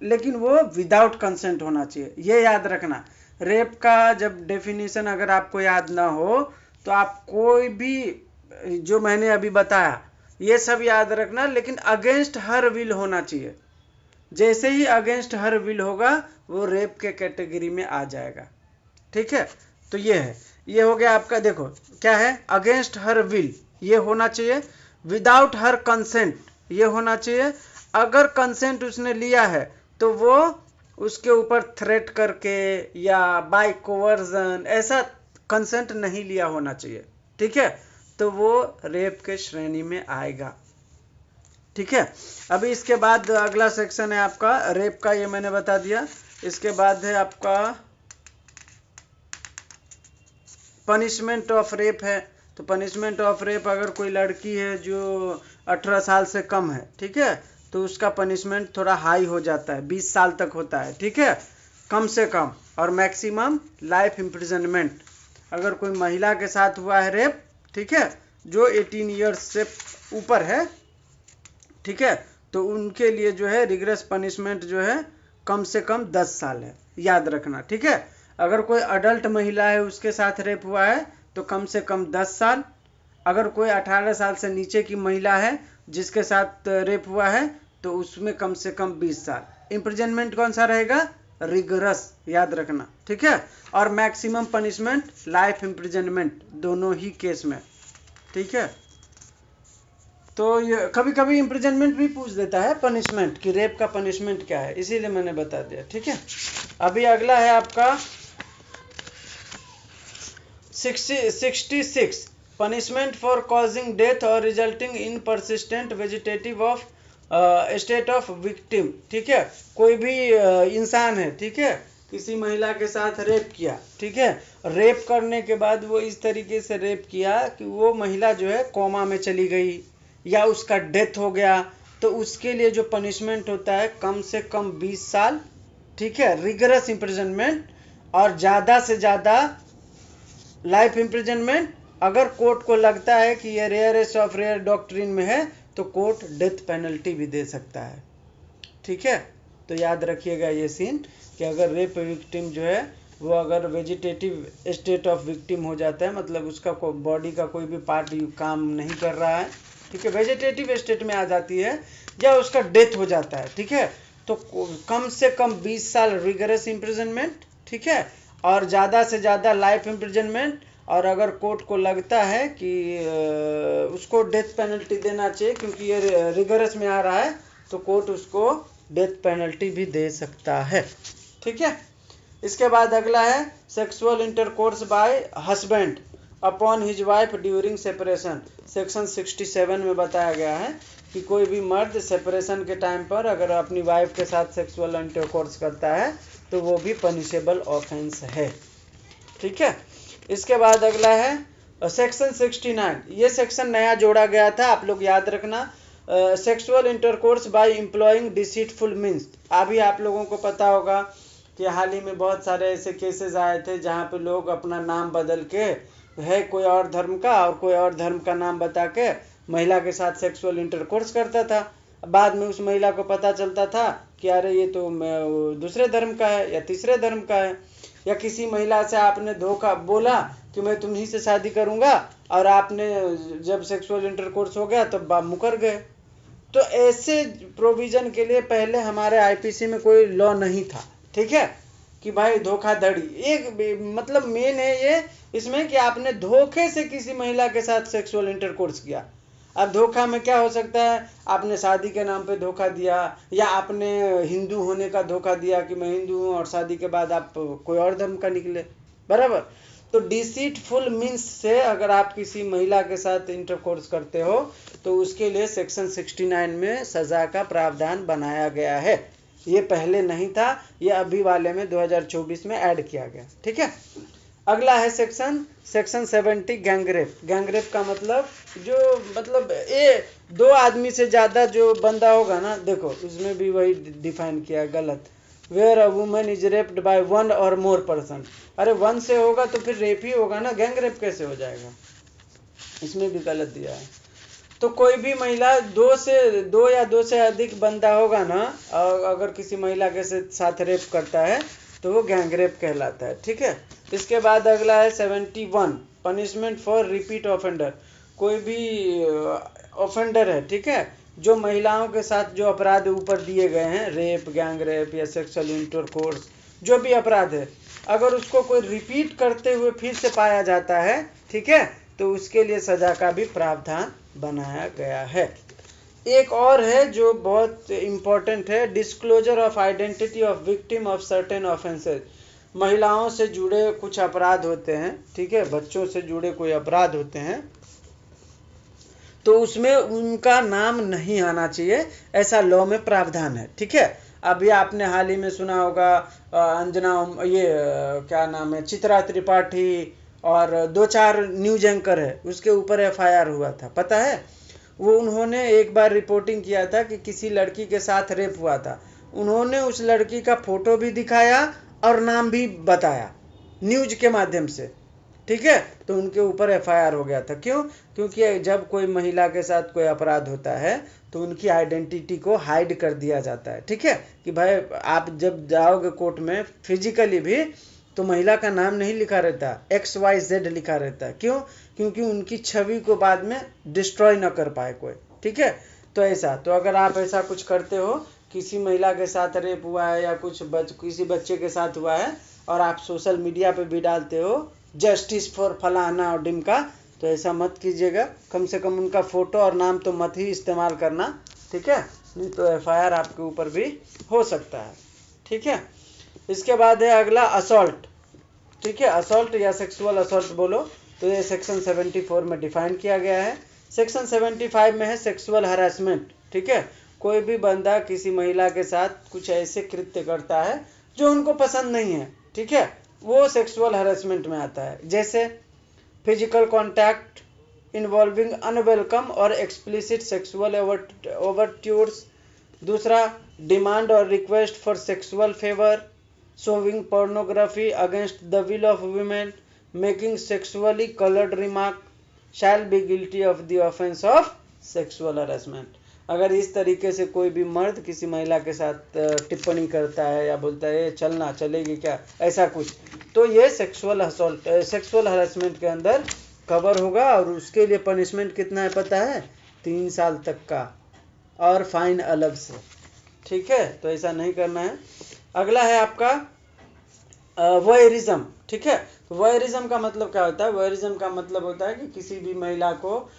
लेकिन वो without consent होना चाहिए, ये याद रखना। रेप का जब डेफिनेशन अगर आपको याद ना हो तो आप कोई भी जो मैंने अभी बताया ये सब याद रखना, लेकिन अगेंस्ट हर विल होना चाहिए। जैसे ही अगेंस्ट हर विल होगा वो रेप के कैटेगरी में आ जाएगा, ठीक है। तो ये है, ये हो गया आपका। देखो क्या है, अगेंस्ट हर विल ये होना चाहिए, विदाउट हर कंसेंट ये होना चाहिए। अगर कंसेंट उसने लिया है तो वो उसके ऊपर थ्रेट करके या बाय कोवर्जन ऐसा कंसेंट नहीं लिया होना चाहिए, ठीक है, तो वो रेप के श्रेणी में आएगा, ठीक है। अभी इसके बाद अगला सेक्शन है आपका रेप का, ये मैंने बता दिया। इसके बाद है आपका पनिशमेंट ऑफ रेप है। तो पनिशमेंट ऑफ रेप, अगर कोई लड़की है जो 18 साल से कम है, ठीक है, तो उसका पनिशमेंट थोड़ा हाई हो जाता है, 20 साल तक होता है, ठीक है, कम से कम, और मैक्सिमम लाइफ इम्प्रिजनमेंट। अगर कोई महिला के साथ हुआ है रेप, ठीक है, जो 18 ईयर्स से ऊपर है, ठीक है, तो उनके लिए जो है रिग्रेस पनिशमेंट जो है कम से कम 10 साल है, याद रखना, ठीक है। अगर कोई अडल्ट महिला है उसके साथ रेप हुआ है तो कम से कम 10 साल। अगर कोई 18 साल से नीचे की महिला है जिसके साथ रेप हुआ है तो उसमें कम से कम 20 साल। इम्प्रिजनमेंट कौन सा रहेगा? रिगरस, याद रखना, ठीक है। और मैक्सिमम पनिशमेंट लाइफ इम्प्रिजनमेंट, दोनों ही केस में, ठीक है। तो ये कभी कभी इम्प्रिजनमेंट भी पूछ देता है पनिशमेंट कि रेप का पनिशमेंट क्या है, इसीलिए मैंने बता दिया, ठीक है। अभी अगला है आपका 66 पनिशमेंट फॉर कॉजिंग डेथ और resulting in persistent vegetative of state of victim. ठीक है, कोई भी इंसान है, ठीक है, किसी महिला के साथ रेप किया, ठीक है, रेप करने के बाद वो इस तरीके से रेप किया कि वो महिला जो है कोमा में चली गई या उसका डेथ हो गया, तो उसके लिए जो पनिशमेंट होता है कम से कम 20 साल, ठीक है, रिगरस इम्प्रिजनमेंट, और ज़्यादा से ज़्यादा लाइफ इम्प्रिजनमेंट। अगर कोर्ट को लगता है कि ये रेयरेस्ट ऑफ रेयर डॉक्ट्रिन में है तो कोर्ट डेथ पेनल्टी भी दे सकता है। ठीक है, तो याद रखिएगा ये सीन कि अगर रेप विक्टिम जो है वो अगर वेजिटेटिव स्टेट ऑफ विक्टिम हो जाता है, मतलब उसका बॉडी का कोई भी पार्ट काम नहीं कर रहा है, ठीक है, वेजिटेटिव स्टेट में आ जाती है या उसका डेथ हो जाता है, ठीक है, तो कम से कम 20 साल रिगरस इम्प्रिजनमेंट, ठीक है, और ज़्यादा से ज़्यादा लाइफ इम्प्रिजनमेंट। और अगर कोर्ट को लगता है कि उसको डेथ पेनल्टी देना चाहिए क्योंकि ये रिगरस में आ रहा है, तो कोर्ट उसको डेथ पेनल्टी भी दे सकता है। ठीक है, इसके बाद अगला है sexual intercourse bye husband upon his wife during separation. Section 67 में बताया गया है कि कोई भी मर्द सेपरेशन के टाइम पर अगर अपनी वाइफ के साथ सेक्सुअल इंटरकोर्स करता है तो वो भी पनिशेबल ऑफेंस है। ठीक है, इसके बाद अगला है सेक्शन 69। ये सेक्शन नया जोड़ा गया था, आप लोग याद रखना। Sexual intercourse by employing deceitful means. अभी आप लोगों को पता होगा कि हाल ही में बहुत सारे ऐसे केसेस आए थे जहाँ पे लोग अपना नाम बदल के है कोई और धर्म का और कोई और धर्म का नाम बता के महिला के साथ सेक्सुअल इंटरकोर्स करता था। बाद में उस महिला को पता चलता था कि अरे ये तो दूसरे धर्म का है या तीसरे धर्म का है। या किसी महिला से आपने धोखा बोला कि मैं तुम्हीं से शादी करूंगा और आपने जब सेक्सुअल इंटरकोर्स हो गया तो मुकर गए। तो ऐसे प्रोविजन के लिए पहले हमारे आईपीसी में कोई लॉ नहीं था। ठीक है, कि भाई धोखाधड़ी एक मतलब मेन है ये इसमें कि आपने धोखे से किसी महिला के साथ सेक्सुअल इंटरकोर्स किया। अब धोखा में क्या हो सकता है, आपने शादी के नाम पे धोखा दिया या आपने हिंदू होने का धोखा दिया कि मैं हिंदू हूँ और शादी के बाद आप कोई और धर्म का निकले, बराबर। तो डिसीटफुल मीन्स से अगर आप किसी महिला के साथ इंटरकोर्स करते हो तो उसके लिए सेक्शन 69 में सजा का प्रावधान बनाया गया है। ये पहले नहीं था, ये अभी वाले में 2024 में ऐड किया गया। ठीक है, अगला है सेक्शन 70 गैंगरेप। गैंगरेप का मतलब ये 2 आदमी से ज़्यादा जो बंदा होगा ना, देखो इसमें भी वही डिफाइन किया गलत, where a woman is raped by 1 और मोर पर्सन। अरे 1 से होगा तो फिर रेप ही होगा ना, गैंगरेप कैसे हो जाएगा, इसमें भी गलत दिया है। तो कोई भी महिला 2 या 2 से अधिक बंदा होगा ना, अगर किसी महिला के साथ रेप करता है तो वो गैंगरेप कहलाता है। ठीक है, इसके बाद अगला है 71 पनिशमेंट फॉर रिपीट ऑफेंडर। कोई भी ऑफेंडर है, ठीक है, जो महिलाओं के साथ जो अपराध ऊपर दिए गए हैं, रेप, गैंगरेप या सेक्सुअल इंटरकोर्स, जो भी अपराध है, अगर उसको कोई रिपीट करते हुए फिर से पाया जाता है, ठीक है, तो उसके लिए सजा का भी प्रावधान बनाया गया है। एक और है जो बहुत इम्पोर्टेंट है, disclosure of identity of victim of certain offences. महिलाओं से जुड़े कुछ अपराध होते हैं, ठीक है, बच्चों से जुड़े कोई अपराध होते हैं, तो उसमें उनका नाम नहीं आना चाहिए, ऐसा लॉ में प्रावधान है। ठीक है, अभी आपने हाल ही में सुना होगा अंजना, ये क्या नाम है, चित्रा त्रिपाठी और 2-4 न्यूज एंकर है, उसके ऊपर एफआईआर हुआ था, पता है। वो उन्होंने एक बार रिपोर्टिंग किया था कि किसी लड़की के साथ रेप हुआ था, उन्होंने उस लड़की का फोटो भी दिखाया और नाम भी बताया न्यूज के माध्यम से। ठीक है, तो उनके ऊपर एफआईआर हो गया था। क्यों? क्योंकि जब कोई महिला के साथ कोई अपराध होता है तो उनकी आइडेंटिटी को हाइड कर दिया जाता है। ठीक है, कि भाई आप जब जाओगे कोर्ट में फिजिकली भी तो महिला का नाम नहीं लिखा रहता, XYZ लिखा रहता है। क्यों? क्योंकि उनकी छवि को बाद में डिस्ट्रॉय न कर पाए कोई। ठीक है, तो ऐसा, तो अगर आप ऐसा कुछ करते हो, किसी महिला के साथ रेप हुआ है या कुछ किसी बच्चे के साथ हुआ है और आप सोशल मीडिया पे भी डालते हो जस्टिस फॉर फलाना और डिमका, तो ऐसा मत कीजिएगा। कम से कम उनका फोटो और नाम तो मत ही इस्तेमाल करना। ठीक है, नहीं तो एफआईआर आपके ऊपर भी हो सकता है। ठीक है, इसके बाद है अगला असॉल्ट। ठीक है, असॉल्ट या सेक्सुअल असॉल्ट बोलो तो ये सेक्शन 74 में डिफाइन किया गया है। सेक्शन 75 में है सेक्सुअल हरासमेंट। ठीक है, कोई भी बंदा किसी महिला के साथ कुछ ऐसे कृत्य करता है जो उनको पसंद नहीं है, ठीक है, वो सेक्सुअल हरासमेंट में आता है। जैसे फिजिकल कॉन्टैक्ट इन्वॉल्विंग अनवेलकम और एक्सप्लिसिट सेक्सुअल ओवरट्यूर्स। दूसरा, डिमांड और request for sexual favour, showing pornography against the will of women, making sexually colored remark shall be guilty of the offense of sexual harassment। अगर इस तरीके से कोई भी मर्द किसी महिला के साथ टिप्पणी करता है या बोलता है चलना चलेगी क्या, ऐसा कुछ, तो ये सेक्सुअल असॉल्ट सेक्सुअल हरासमेंट के अंदर कवर होगा। और उसके लिए पनिशमेंट कितना है पता है? 3 साल तक का और फाइन अलग से। ठीक है, तो ऐसा नहीं करना है। अगला है आपका वॉयरिज्म। ठीक है, तो वॉयरिज्म का मतलब क्या होता है? वॉयरिज्म का मतलब होता है कि किसी भी महिला को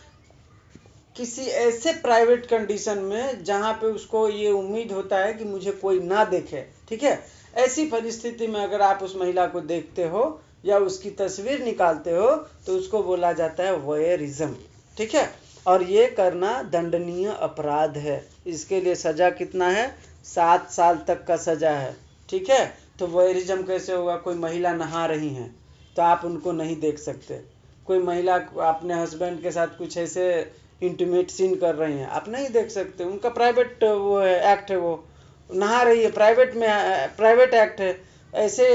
किसी ऐसे प्राइवेट कंडीशन में जहां पे उसको ये उम्मीद होता है कि मुझे कोई ना देखे, ठीक है, ऐसी परिस्थिति में अगर आप उस महिला को देखते हो या उसकी तस्वीर निकालते हो तो उसको बोला जाता है वॉयरिज्म। ठीक है, और ये करना दंडनीय अपराध है। इसके लिए सजा कितना है? 7 साल तक का सजा है। ठीक है, तो वॉयरिज्म कैसे होगा? कोई महिला नहा रही हैं तो आप उनको नहीं देख सकते। कोई महिला अपने हस्बैंड के साथ कुछ ऐसे इंटीमेट सीन कर रही हैं, आप नहीं देख सकते, उनका प्राइवेट वो है, एक्ट है, वो नहा रही है, प्राइवेट में प्राइवेट एक्ट है। ऐसे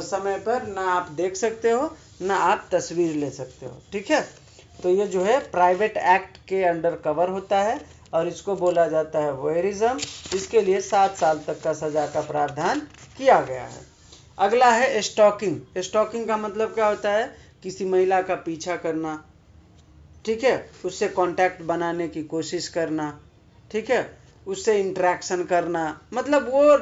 समय पर ना आप देख सकते हो ना आप तस्वीर ले सकते हो। ठीक है, तो ये जो है प्राइवेट एक्ट के अंडर कवर होता है और इसको बोला जाता है वॉयरिज्म। इसके लिए 7 साल तक का सजा का प्रावधान किया गया है। अगला है स्टॉकिंग। स्टॉकिंग का मतलब क्या होता है? किसी महिला का पीछा करना, ठीक है, उससे कांटेक्ट बनाने की कोशिश करना, ठीक है, उससे इंटरेक्शन करना, मतलब वो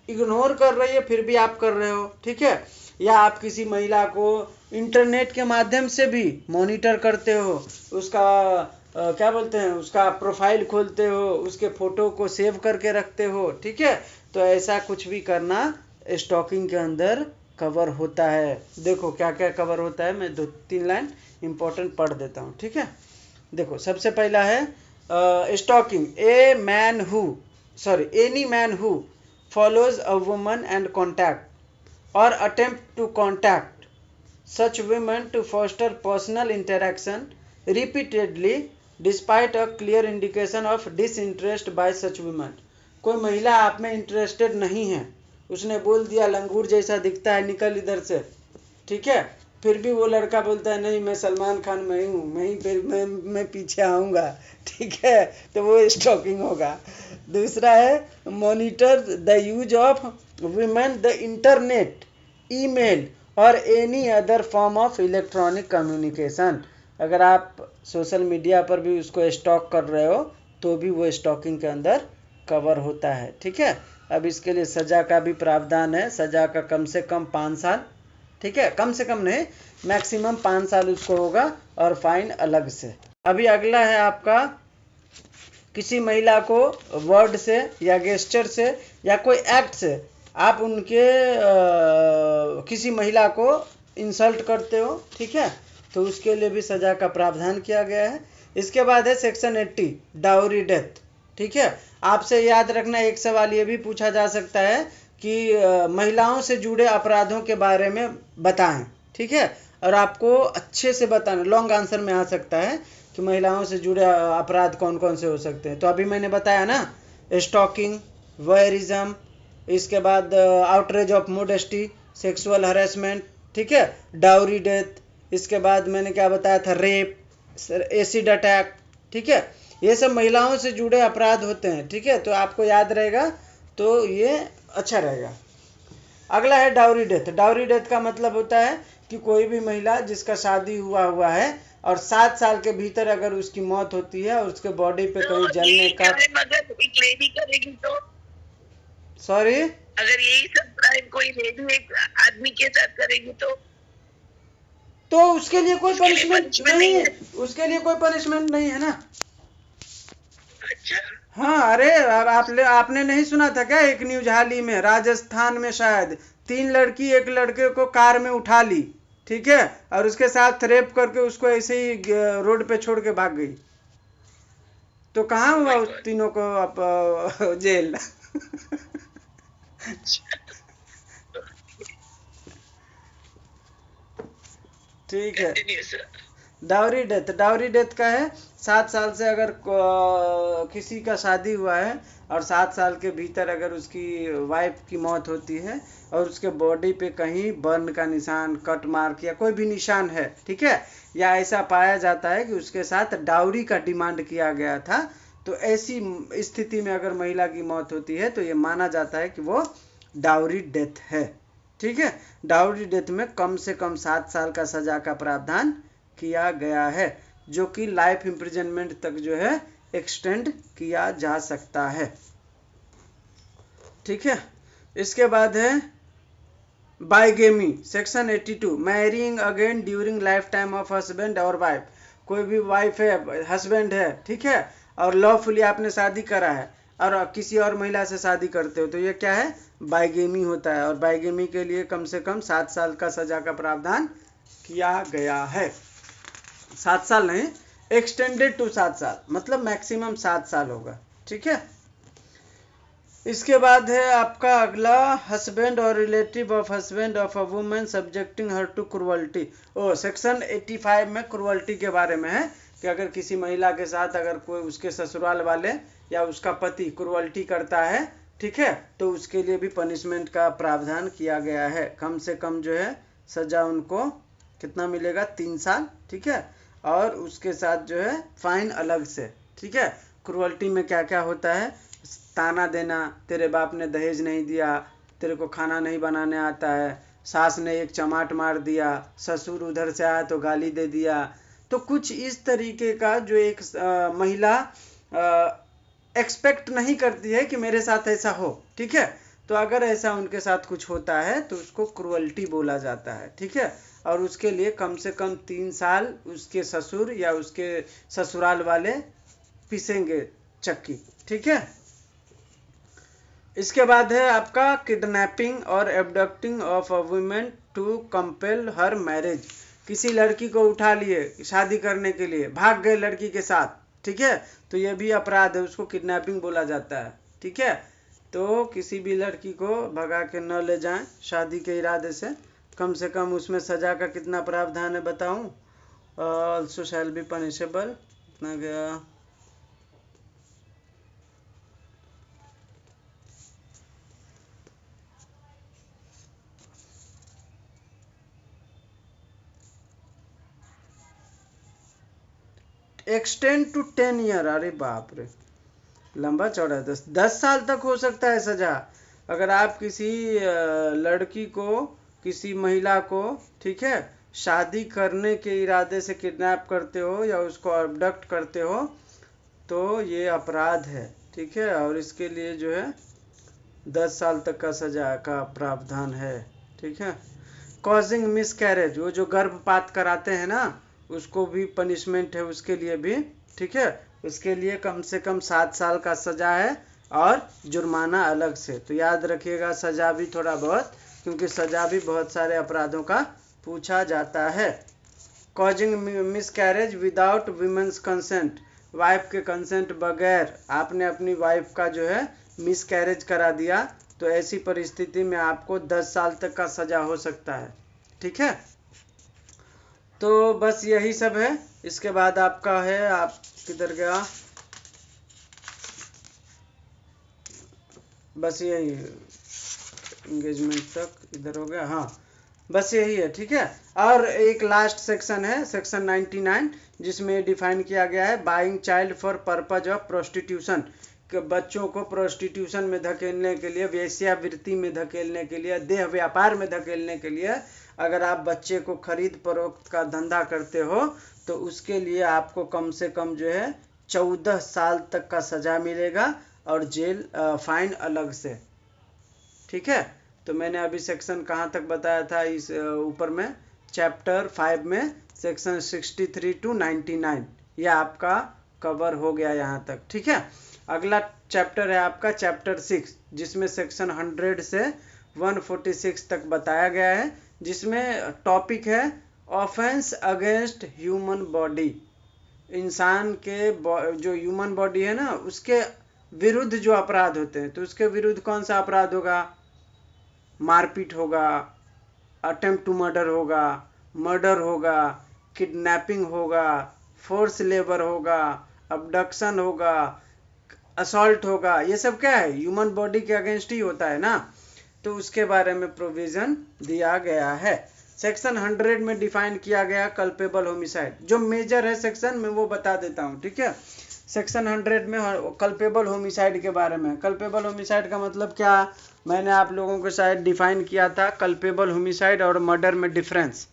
इग्नोर कर रही है फिर भी आप कर रहे हो। ठीक है, या आप किसी महिला को इंटरनेट के माध्यम से भी मॉनिटर करते हो, उसका क्या बोलते हैं, उसका प्रोफाइल खोलते हो, उसके फोटो को सेव करके रखते हो। ठीक है, तो ऐसा कुछ भी करना स्टॉकिंग के अंदर कवर होता है। देखो क्या क्या कवर होता है, मैं 2-3 लाइन इंपॉर्टेंट पढ़ देता हूँ। ठीक है, देखो सबसे पहला है stalking. Any man who follows a woman and contact or attempt to contact such women to foster personal interaction repeatedly despite a clear indication of disinterest by such women। कोई महिला आप में इंटरेस्टेड नहीं है, उसने बोल दिया लंगूर जैसा दिखता है निकल इधर से, ठीक है, फिर भी वो लड़का बोलता है नहीं मैं सलमान खान में हूँ, मैं पीछे आऊँगा, ठीक है, तो वो स्टॉकिंग होगा। दूसरा है monitor the use of women the internet, email और any other form of electronic communication. अगर आप सोशल मीडिया पर भी उसको स्टॉक कर रहे हो तो भी वो स्टॉकिंग के अंदर कवर होता है। ठीक है, अब इसके लिए सजा का भी प्रावधान है। सजा का कम से कम 5 साल, ठीक है, कम से कम नहीं, मैक्सिमम 5 साल उसको होगा और फाइन अलग से। अभी अगला है आपका किसी महिला को वर्ड से या गेस्चर से या कोई एक्ट से आप उनके किसी महिला को इंसल्ट करते हो, ठीक है, तो उसके लिए भी सजा का प्रावधान किया गया है। इसके बाद है सेक्शन 80 डाउरी डेथ। ठीक है, आपसे याद रखना एक सवाल ये भी पूछा जा सकता है कि महिलाओं से जुड़े अपराधों के बारे में बताएं, ठीक है, और आपको अच्छे से बताना, लॉन्ग आंसर में आ सकता है कि महिलाओं से जुड़े अपराध कौन कौन से हो सकते हैं। तो अभी मैंने बताया ना, स्टॉकिंग, वॉयरिज्म, इसके बाद outrage of modesty, sexual harassment, ठीक है, डाउरी डेथ, इसके बाद मैंने क्या बताया था, रेप, एसिड अटैक, ठीक है, ये सब महिलाओं से जुड़े अपराध होते हैं। ठीक है, तो आपको याद रहेगा तो ये अच्छा रहेगा। अगला है डाउरी डेथ। डाउरी डेथ का मतलब होता है कि कोई भी महिला जिसका शादी हुआ है और 7 साल के भीतर अगर उसकी मौत होती है और उसके बॉडी पे कहीं जलने का, अगर एक लेडी करेगी तो, सॉरी, अगर यही सब क्राइम कोई लेडी एक आदमी के साथ करेगी तो उसके लिए कोई पनिशमेंट नहीं है, उसके लिए कोई पनिशमेंट नहीं है ना। अच्छा, हाँ, अरे अब आपने नहीं सुना था क्या, एक न्यूज हाल ही में राजस्थान में शायद 3 लड़की एक लड़के को कार में उठा ली, ठीक है, और उसके साथ रेप करके उसको ऐसे ही रोड पे छोड़ के भाग गई। तो कहाँ Oh हुआ my उस God. तीनों को अब जेल। ठीक है। Continue, sir. डाउरी डेथ का है, 7 साल से अगर किसी का शादी हुआ है और 7 साल के भीतर अगर उसकी वाइफ की मौत होती है और उसके बॉडी पे कहीं बर्न का निशान, कट मार्क या कोई भी निशान है, ठीक है, या ऐसा पाया जाता है कि उसके साथ डाउरी का डिमांड किया गया था, तो ऐसी स्थिति में अगर महिला की मौत होती है तो ये माना जाता है कि वो डाउरी डेथ है। ठीक है, डाउरी डेथ में कम से कम 7 साल का सजा का प्रावधान किया गया है, जो कि लाइफ इम्प्रिजनमेंट तक जो है एक्सटेंड किया जा सकता है। ठीक है, इसके बाद है bigamy, section 82, marrying again during life time of husband और वाइफ। कोई भी वाइफ है, हस्बैंड है, ठीक है, और लॉफुली आपने शादी करा है और किसी और महिला से शादी करते हो, तो ये क्या है, बाइगेमी होता है। और बाइगेमी के लिए कम से कम 7 साल का सजा का प्रावधान किया गया है। 7 साल नहीं, एक्सटेंडेड टू 7 साल, मतलब मैक्सिमम 7 साल होगा। ठीक है, इसके बाद है आपका अगला, हस्बैंड और relative of husband of a woman subjecting her to cruelty. ओ, सेक्शन 85 में क्रुअल्टी के बारे में है कि अगर किसी महिला के साथ अगर कोई उसके ससुराल वाले या उसका पति क्रुअल्टी करता है, ठीक है, तो उसके लिए भी पनिशमेंट का प्रावधान किया गया है। कम से कम जो है सजा उनको कितना मिलेगा, 3 साल, ठीक है, और उसके साथ जो है फाइन अलग से। ठीक है, क्रुअल्टी में क्या क्या होता है, ताना देना, तेरे बाप ने दहेज नहीं दिया, तेरे को खाना नहीं बनाने आता है, सास ने एक चमाट मार दिया, ससुर उधर से आया तो गाली दे दिया, तो कुछ इस तरीके का जो एक महिला एक्सपेक्ट नहीं करती है कि मेरे साथ ऐसा हो। ठीक है, तो अगर ऐसा उनके साथ कुछ होता है तो उसको क्रुअल्टी बोला जाता है। ठीक है, और उसके लिए कम से कम 3 साल उसके ससुर या उसके ससुराल वाले पीसेंगे चक्की। ठीक है, इसके बाद है आपका किडनैपिंग और abducting of a women to compel her marriage. किसी लड़की को उठा लिए शादी करने के लिए, भाग गए लड़की के साथ, ठीक है, तो यह भी अपराध है, उसको किडनैपिंग बोला जाता है। ठीक है, तो किसी भी लड़की को भगा के न ले जाएं शादी के इरादे से कम उसमें सजा का कितना प्रावधान है बताऊं, ऑल्सो शैल बी पनिशेबल, कितना गया, एक्सटेंड टू 10 ईयर। अरे बाप रे, लंबा चौड़ा है, 10 साल तक हो सकता है सजा। अगर आप किसी लड़की को, किसी महिला को, ठीक है, शादी करने के इरादे से किडनैप करते हो या उसको अबडक्ट करते हो तो ये अपराध है। ठीक है, और इसके लिए जो है 10 साल तक का सजा का प्रावधान है। ठीक है, कॉजिंग मिस कैरेज, वो जो गर्भपात कराते हैं ना, उसको भी पनिशमेंट है उसके लिए भी। ठीक है, उसके लिए कम से कम 7 साल का सजा है और जुर्माना अलग से। तो याद रखिएगा सजा भी थोड़ा बहुत, क्योंकि सजा भी बहुत सारे अपराधों का पूछा जाता है। Causing miss carriage without women's consent, wife के कंसेंट बगैर आपने अपनी वाइफ का जो है मिस कैरेज करा दिया, तो ऐसी परिस्थिति में आपको 10 साल तक का सजा हो सकता है। ठीक है, तो बस यही सब है। इसके बाद आपका है, आप किधर गया, बस यही एंगेजमेंट तक इधर हो गया, हाँ बस यही है। ठीक है, और एक लास्ट सेक्शन है, सेक्शन 99, जिसमें डिफाइन किया गया है buying child for purpose of prostitution, कि बच्चों को प्रोस्टिट्यूशन में धकेलने के लिए, वेश्यावृत्ति में धकेलने के लिए, देह व्यापार में धकेलने के लिए, अगर आप बच्चे को खरीद फरोख्त का धंधा करते हो तो उसके लिए आपको कम से कम जो है 14 साल तक का सजा मिलेगा और जेल फाइन अलग से। ठीक है, तो मैंने अभी सेक्शन कहाँ तक बताया था, इस ऊपर में चैप्टर 5 में सेक्शन 63 to 99, ये आपका कवर हो गया यहाँ तक। ठीक है, अगला चैप्टर है आपका चैप्टर 6, जिसमें सेक्शन 100 से 146 तक बताया गया है, जिसमें टॉपिक है ऑफेंस अगेंस्ट ह्यूमन बॉडी। इंसान के जो ह्यूमन बॉडी है ना, उसके विरुद्ध जो अपराध होते हैं, तो उसके विरुद्ध कौन सा अपराध होगा? मारपीट होगा, अटेम्प्ट टू मर्डर होगा, किडनैपिंग होगा, फोर्स लेबर होगा, अबडक्शन होगा, असॉल्ट होगा। ये सब क्या है? ह्यूमन बॉडी के अगेंस्ट ही होता है ना, तो उसके बारे में प्रोविजन दिया गया है। सेक्शन 100 में डिफाइन किया गया कल्पेबल होमिसाइड। जो मेजर है सेक्शन में वो बता देता हूँ, ठीक है। सेक्शन 100 में कल्पेबल होमिसाइड के बारे में। कल्पेबल होमिसाइड का मतलब क्या, मैंने आप लोगों को शायद डिफाइन किया था कल्पेबल होमिसाइड और मर्डर में डिफरेंस,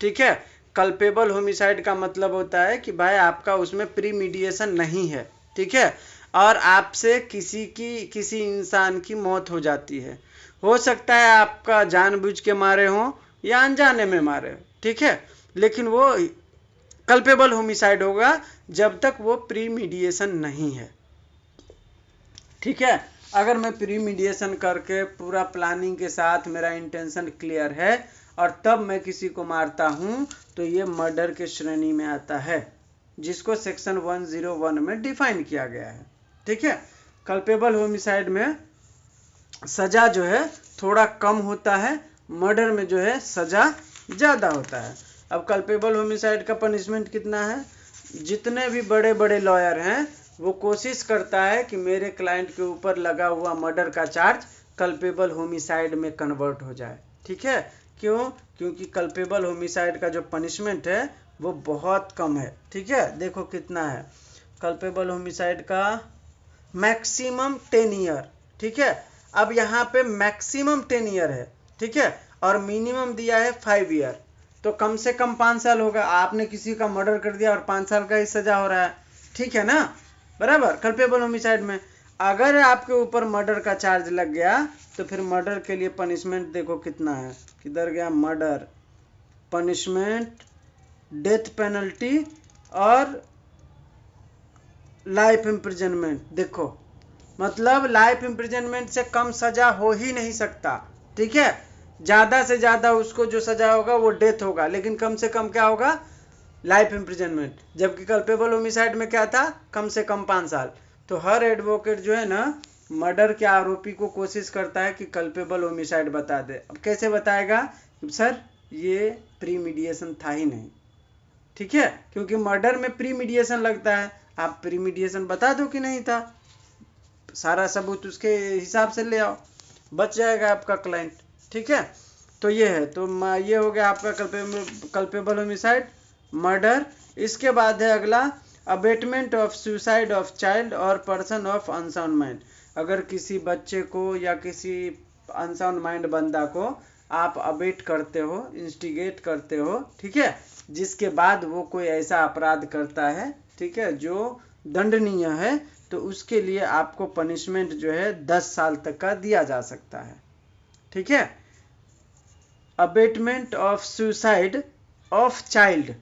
ठीक है। कल्पेबल होमिसाइड का मतलब होता है कि भाई आपका उसमें प्रीमीडिएशन नहीं है, ठीक है, और आपसे किसी इंसान की मौत हो जाती है। हो सकता है आपका जानबूझ के मारे हो या अनजाने में मारे हो, ठीक है, लेकिन वो कल्पेबल होमिसाइड होगा जब तक वो प्रीमीडिएशन नहीं है, ठीक है। अगर मैं प्रीमीडिएशन करके पूरा प्लानिंग के साथ मेरा इंटेंशन क्लियर है और तब मैं किसी को मारता हूं, तो ये मर्डर के श्रेणी में आता है, जिसको सेक्शन 101 में डिफाइन किया गया है, ठीक है। कल्पेबल होमिसाइड में सजा जो है थोड़ा कम होता है, मर्डर में जो है सजा ज़्यादा होता है। अब कल्पेबल होमिसाइड का पनिशमेंट कितना है? जितने भी बड़े बड़े लॉयर हैं वो कोशिश करता है कि मेरे क्लाइंट के ऊपर लगा हुआ मर्डर का चार्ज कल्पेबल होमिसाइड में कन्वर्ट हो जाए, ठीक है। क्यों? क्योंकि कल्पेबल होमिसाइड का जो पनिशमेंट है वो बहुत कम है, ठीक है। देखो कितना है कल्पेबल होमिसाइड का, मैक्सिमम 10 ईयर, ठीक है। अब यहाँ पे मैक्सिमम 10 ईयर है, ठीक है, और मिनिमम दिया है 5 ईयर, तो कम से कम 5 साल होगा। आपने किसी का मर्डर कर दिया और 5 साल का ही सजा हो रहा है, ठीक है ना, बराबर। कल्पेबल होमिसाइड में अगर आपके ऊपर मर्डर का चार्ज लग गया तो फिर मर्डर के लिए पनिशमेंट देखो कितना है, किधर गया मर्डर पनिशमेंट, डेथ पेनल्टी और लाइफ इम्प्रिजनमेंट। देखो मतलब लाइफ इम्प्रिजनमेंट से कम सजा हो ही नहीं सकता, ठीक है। ज़्यादा से ज़्यादा उसको जो सजा होगा वो डेथ होगा, लेकिन कम से कम क्या होगा? Life imprisonment. जबकि कल्पेबल होमिसाइड में क्या था? कम से कम 5 साल। तो हर एडवोकेट जो है ना मर्डर के आरोपी को कोशिश करता है कि कल्पेबल होमिसाइड बता दे। अब कैसे बताएगा? सर ये प्रीमीडिएशन था ही नहीं, ठीक है, क्योंकि मर्डर में प्रीमीडिएशन लगता है। आप प्रीमीडिएशन बता दो कि नहीं था, सारा सबूत उसके हिसाब से ले आओ, बच जाएगा आपका क्लाइंट, ठीक है। तो ये है, तो ये हो गया आपका कल्पेबल होमिसाइड, मर्डर। इसके बाद है अगला abetment of suicide of child और पर्सन ऑफ अनसाउंड माइंड। अगर किसी बच्चे को या किसी अनसाउंड माइंड बंदा को आप अबेट करते हो, इंस्टिगेट करते हो, ठीक है, जिसके बाद वो कोई ऐसा अपराध करता है, ठीक है, जो दंडनीय है, तो उसके लिए आपको पनिशमेंट जो है 10 साल तक का दिया जा सकता है, ठीक है। Abetment of suicide of child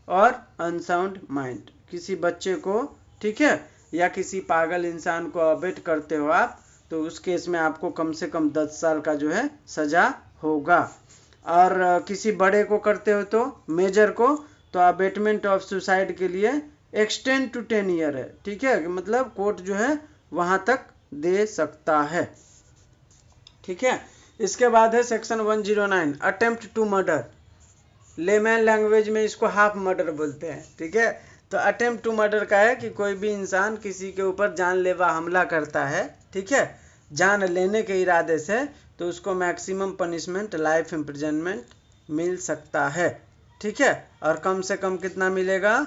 और अनसाउंड माइंड, किसी बच्चे को, ठीक है, या किसी पागल इंसान को अबेट करते हो आप, तो उस केस में आपको कम से कम 10 साल का जो है सजा होगा। और किसी बड़े को करते हो तो मेजर को, तो अबेटमेंट ऑफ सुसाइड के लिए एक्सटेंड टू 10 ईयर है, ठीक है, मतलब कोर्ट जो है वहां तक दे सकता है, ठीक है। इसके बाद है section 109 attempt to murder. Layman language में इसको हाफ मर्डर बोलते हैं, ठीक है। तो अटेम्प्ट टू मर्डर का है कि कोई भी इंसान किसी के ऊपर जानलेवा हमला करता है, ठीक है, जान लेने के इरादे से, तो उसको मैक्सिमम पनिशमेंट लाइफ इम्प्रिजनमेंट मिल सकता है, ठीक है। और कम से कम कितना मिलेगा?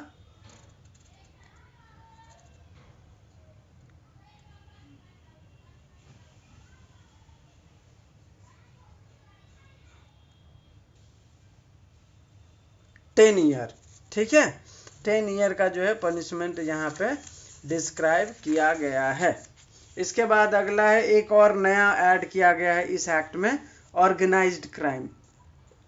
टेन ईयर, ठीक है। 10 ईयर का जो है पनिशमेंट यहाँ पे डिस्क्राइब किया गया है। इसके बाद अगला है, एक और नया ऐड किया गया है इस एक्ट में, ऑर्गेनाइज्ड क्राइम।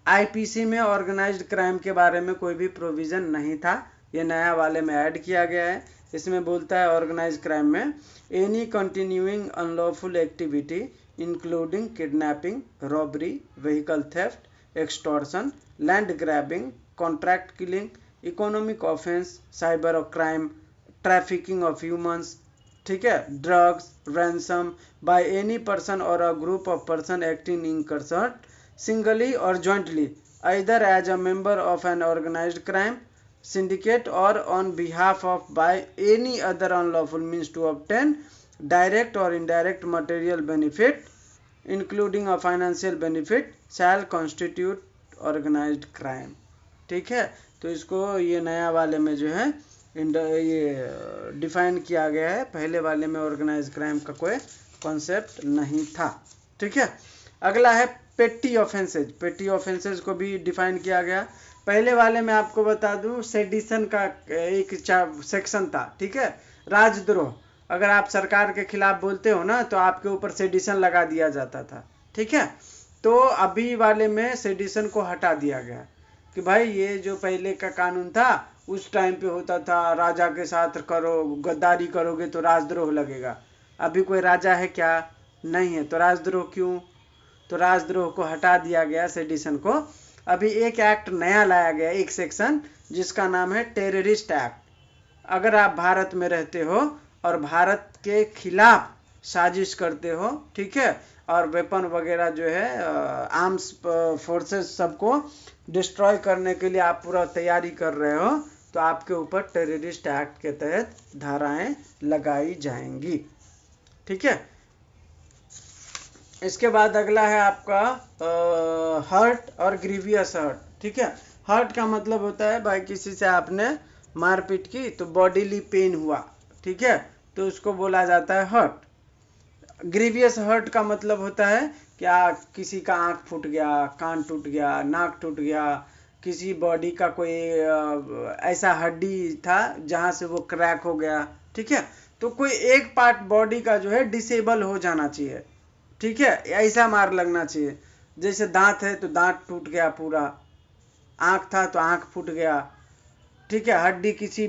आईपीसी में ऑर्गेनाइज्ड क्राइम के बारे में कोई भी प्रोविज़न नहीं था, ये नया वाले में ऐड किया गया है। इसमें बोलता है ऑर्गेनाइज क्राइम में any continuing unlawful activity including kidnapping, robbery, vehicle theft, extortion, land grabbing, contract killing, economic offence, cyber crime, trafficking of humans, ठीक है, drugs, ransom by any person और a group of person acting in concert singly और jointly either as a member of an organized crime syndicate or on behalf of by any other unlawful means to obtain direct or indirect material benefit including a financial benefit shall constitute organized crime। ठीक है, तो इसको ये नया वाले में जो है ये डिफाइन किया गया है, पहले वाले में ऑर्गेनाइज क्राइम का कोई कॉन्सेप्ट नहीं था। ठीक है, अगला है पेटी ऑफेंसेज। पेटी ऑफेंसेज को भी डिफाइन किया गया। पहले वाले में आपको बता दूं सेडिशन का एक सेक्शन था, ठीक है, राजद्रोह। अगर आप सरकार के खिलाफ बोलते हो ना तो आपके ऊपर सेडिशन लगा दिया जाता था। ठीक है, तो अभी वाले में सेडिशन को हटा दिया गया कि भाई ये जो पहले का कानून था उस टाइम पे होता था, राजा के साथ करो, गद्दारी करोगे तो राजद्रोह लगेगा। अभी कोई राजा है क्या? नहीं है, तो राजद्रोह क्यों? तो राजद्रोह को हटा दिया गया, सेडिशन को। अभी एक एक्ट नया लाया गया, एक सेक्शन, जिसका नाम है टेररिस्ट एक्ट। अगर आप भारत में रहते हो और भारत के खिलाफ साजिश करते हो, ठीक है, और वेपन वगैरह जो है आर्म्स फोर्सेस सबको डिस्ट्रॉय करने के लिए आप पूरा तैयारी कर रहे हो, तो आपके ऊपर टेररिस्ट एक्ट के तहत धाराएं लगाई जाएंगी। ठीक है, इसके बाद अगला है आपका हर्ट और ग्रीवियस हर्ट। ठीक है, हर्ट का मतलब होता है भाई किसी से आपने मारपीट की तो बॉडीली पेन हुआ, ठीक है, तो उसको बोला जाता है हर्ट। ग्रीवियस हर्ट का मतलब होता है क्या किसी का आंख फूट गया, कान टूट गया, नाक टूट गया, किसी बॉडी का कोई ऐसा हड्डी था जहां से वो क्रैक हो गया। ठीक है, तो कोई एक पार्ट बॉडी का जो है डिसेबल हो जाना चाहिए। ठीक है, ऐसा मार लगना चाहिए, जैसे दांत है तो दांत टूट गया पूरा, आंख था तो आंख फूट गया। ठीक है, हड्डी किसी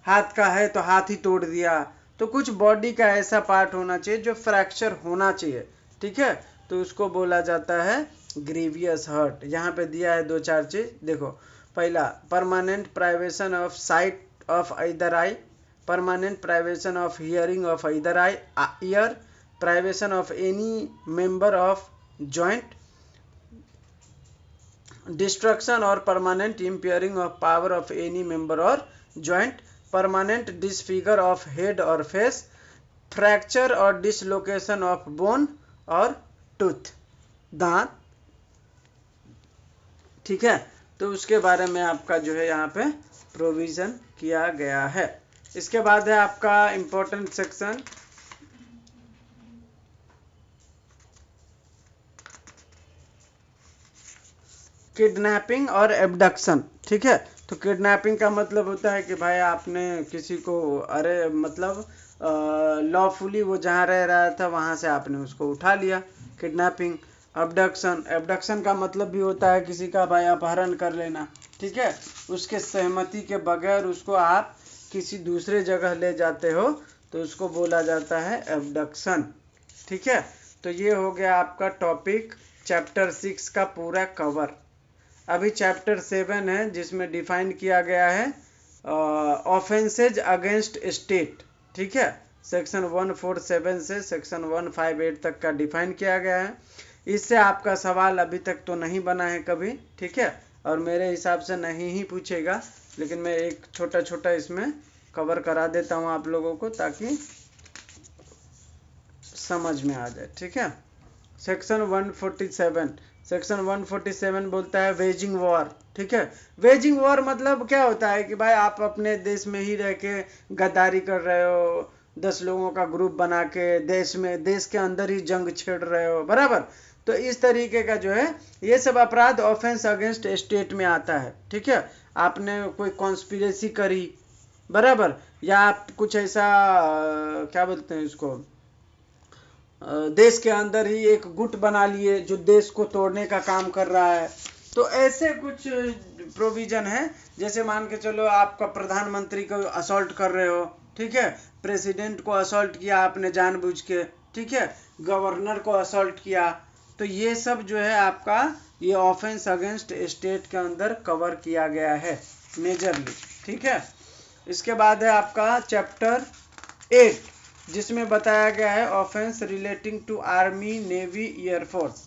हाथ का है तो हाथ ही तोड़ दिया। तो कुछ बॉडी का ऐसा पार्ट होना चाहिए जो फ्रैक्चर होना चाहिए। ठीक है, तो उसको बोला जाता है ग्रीवियस हर्ट। यहाँ पे दिया है 2-4 चीज, देखो। पहला, permanent privation of site of either I, permanent privation of hearing of either eye ear, privation of any member of joint, destruction or permanent impairing of power of any member or joint, permanent disfigure of head or face, fracture or dislocation of bone or tooth, दांत। ठीक है, तो उसके बारे में आपका जो है यहाँ पे प्रोविजन किया गया है। इसके बाद है आपका इंपॉर्टेंट सेक्शन किडनैपिंग और एब्डक्शन। ठीक है, तो किडनैपिंग का मतलब होता है कि भाई आपने किसी को, अरे मतलब लॉफुली वो जहाँ रह रहा था वहाँ से आपने उसको उठा लिया, किडनैपिंग। एब्डक्शन, एब्डक्शन का मतलब भी होता है किसी का भाई अपहरण कर लेना। ठीक है, उसके सहमति के बगैर उसको आप किसी दूसरे जगह ले जाते हो तो उसको बोला जाता है एब्डक्शन। ठीक है, तो ये हो गया आपका टॉपिक चैप्टर 6 का पूरा कवर। अभी चैप्टर 7 है जिसमें डिफाइन किया गया है ऑफेंसेज अगेंस्ट स्टेट। ठीक है, सेक्शन 147 से सेक्शन 158 तक का डिफाइन किया गया है। इससे आपका सवाल अभी तक तो नहीं बना है कभी, ठीक है, और मेरे हिसाब से नहीं ही पूछेगा, लेकिन मैं एक छोटा छोटा इसमें कवर करा देता हूँ आप लोगों को ताकि समझ में आ जाए। ठीक है, सेक्शन 147, सेक्शन 147 बोलता है वेजिंग वॉर। ठीक है, वेजिंग वॉर मतलब क्या होता है कि भाई आप अपने देश में ही रह के गद्दारी कर रहे हो, 10 लोगों का ग्रुप बना के देश के अंदर ही जंग छेड़ रहे हो, बराबर। तो इस तरीके का जो है ये सब अपराध ऑफेंस अगेंस्ट स्टेट में आता है। ठीक है, आपने कोई कॉन्स्पिरेसी करी, बराबर, या आप कुछ ऐसा क्या बोलते हैं इसको, देश के अंदर ही एक गुट बना लिए जो देश को तोड़ने का काम कर रहा है। तो ऐसे कुछ प्रोविजन है, जैसे मान के चलो आपका प्रधानमंत्री को असॉल्ट कर रहे हो, ठीक है, प्रेसिडेंट को असॉल्ट किया आपने जानबूझ के, ठीक है, गवर्नर को असॉल्ट किया, तो ये सब जो है आपका ये ऑफेंस अगेंस्ट स्टेट के अंदर कवर किया गया है मेजरली, ठीक है। इसके बाद है आपका चैप्टर 8 जिसमें बताया गया है offence relating to army, navy, air force.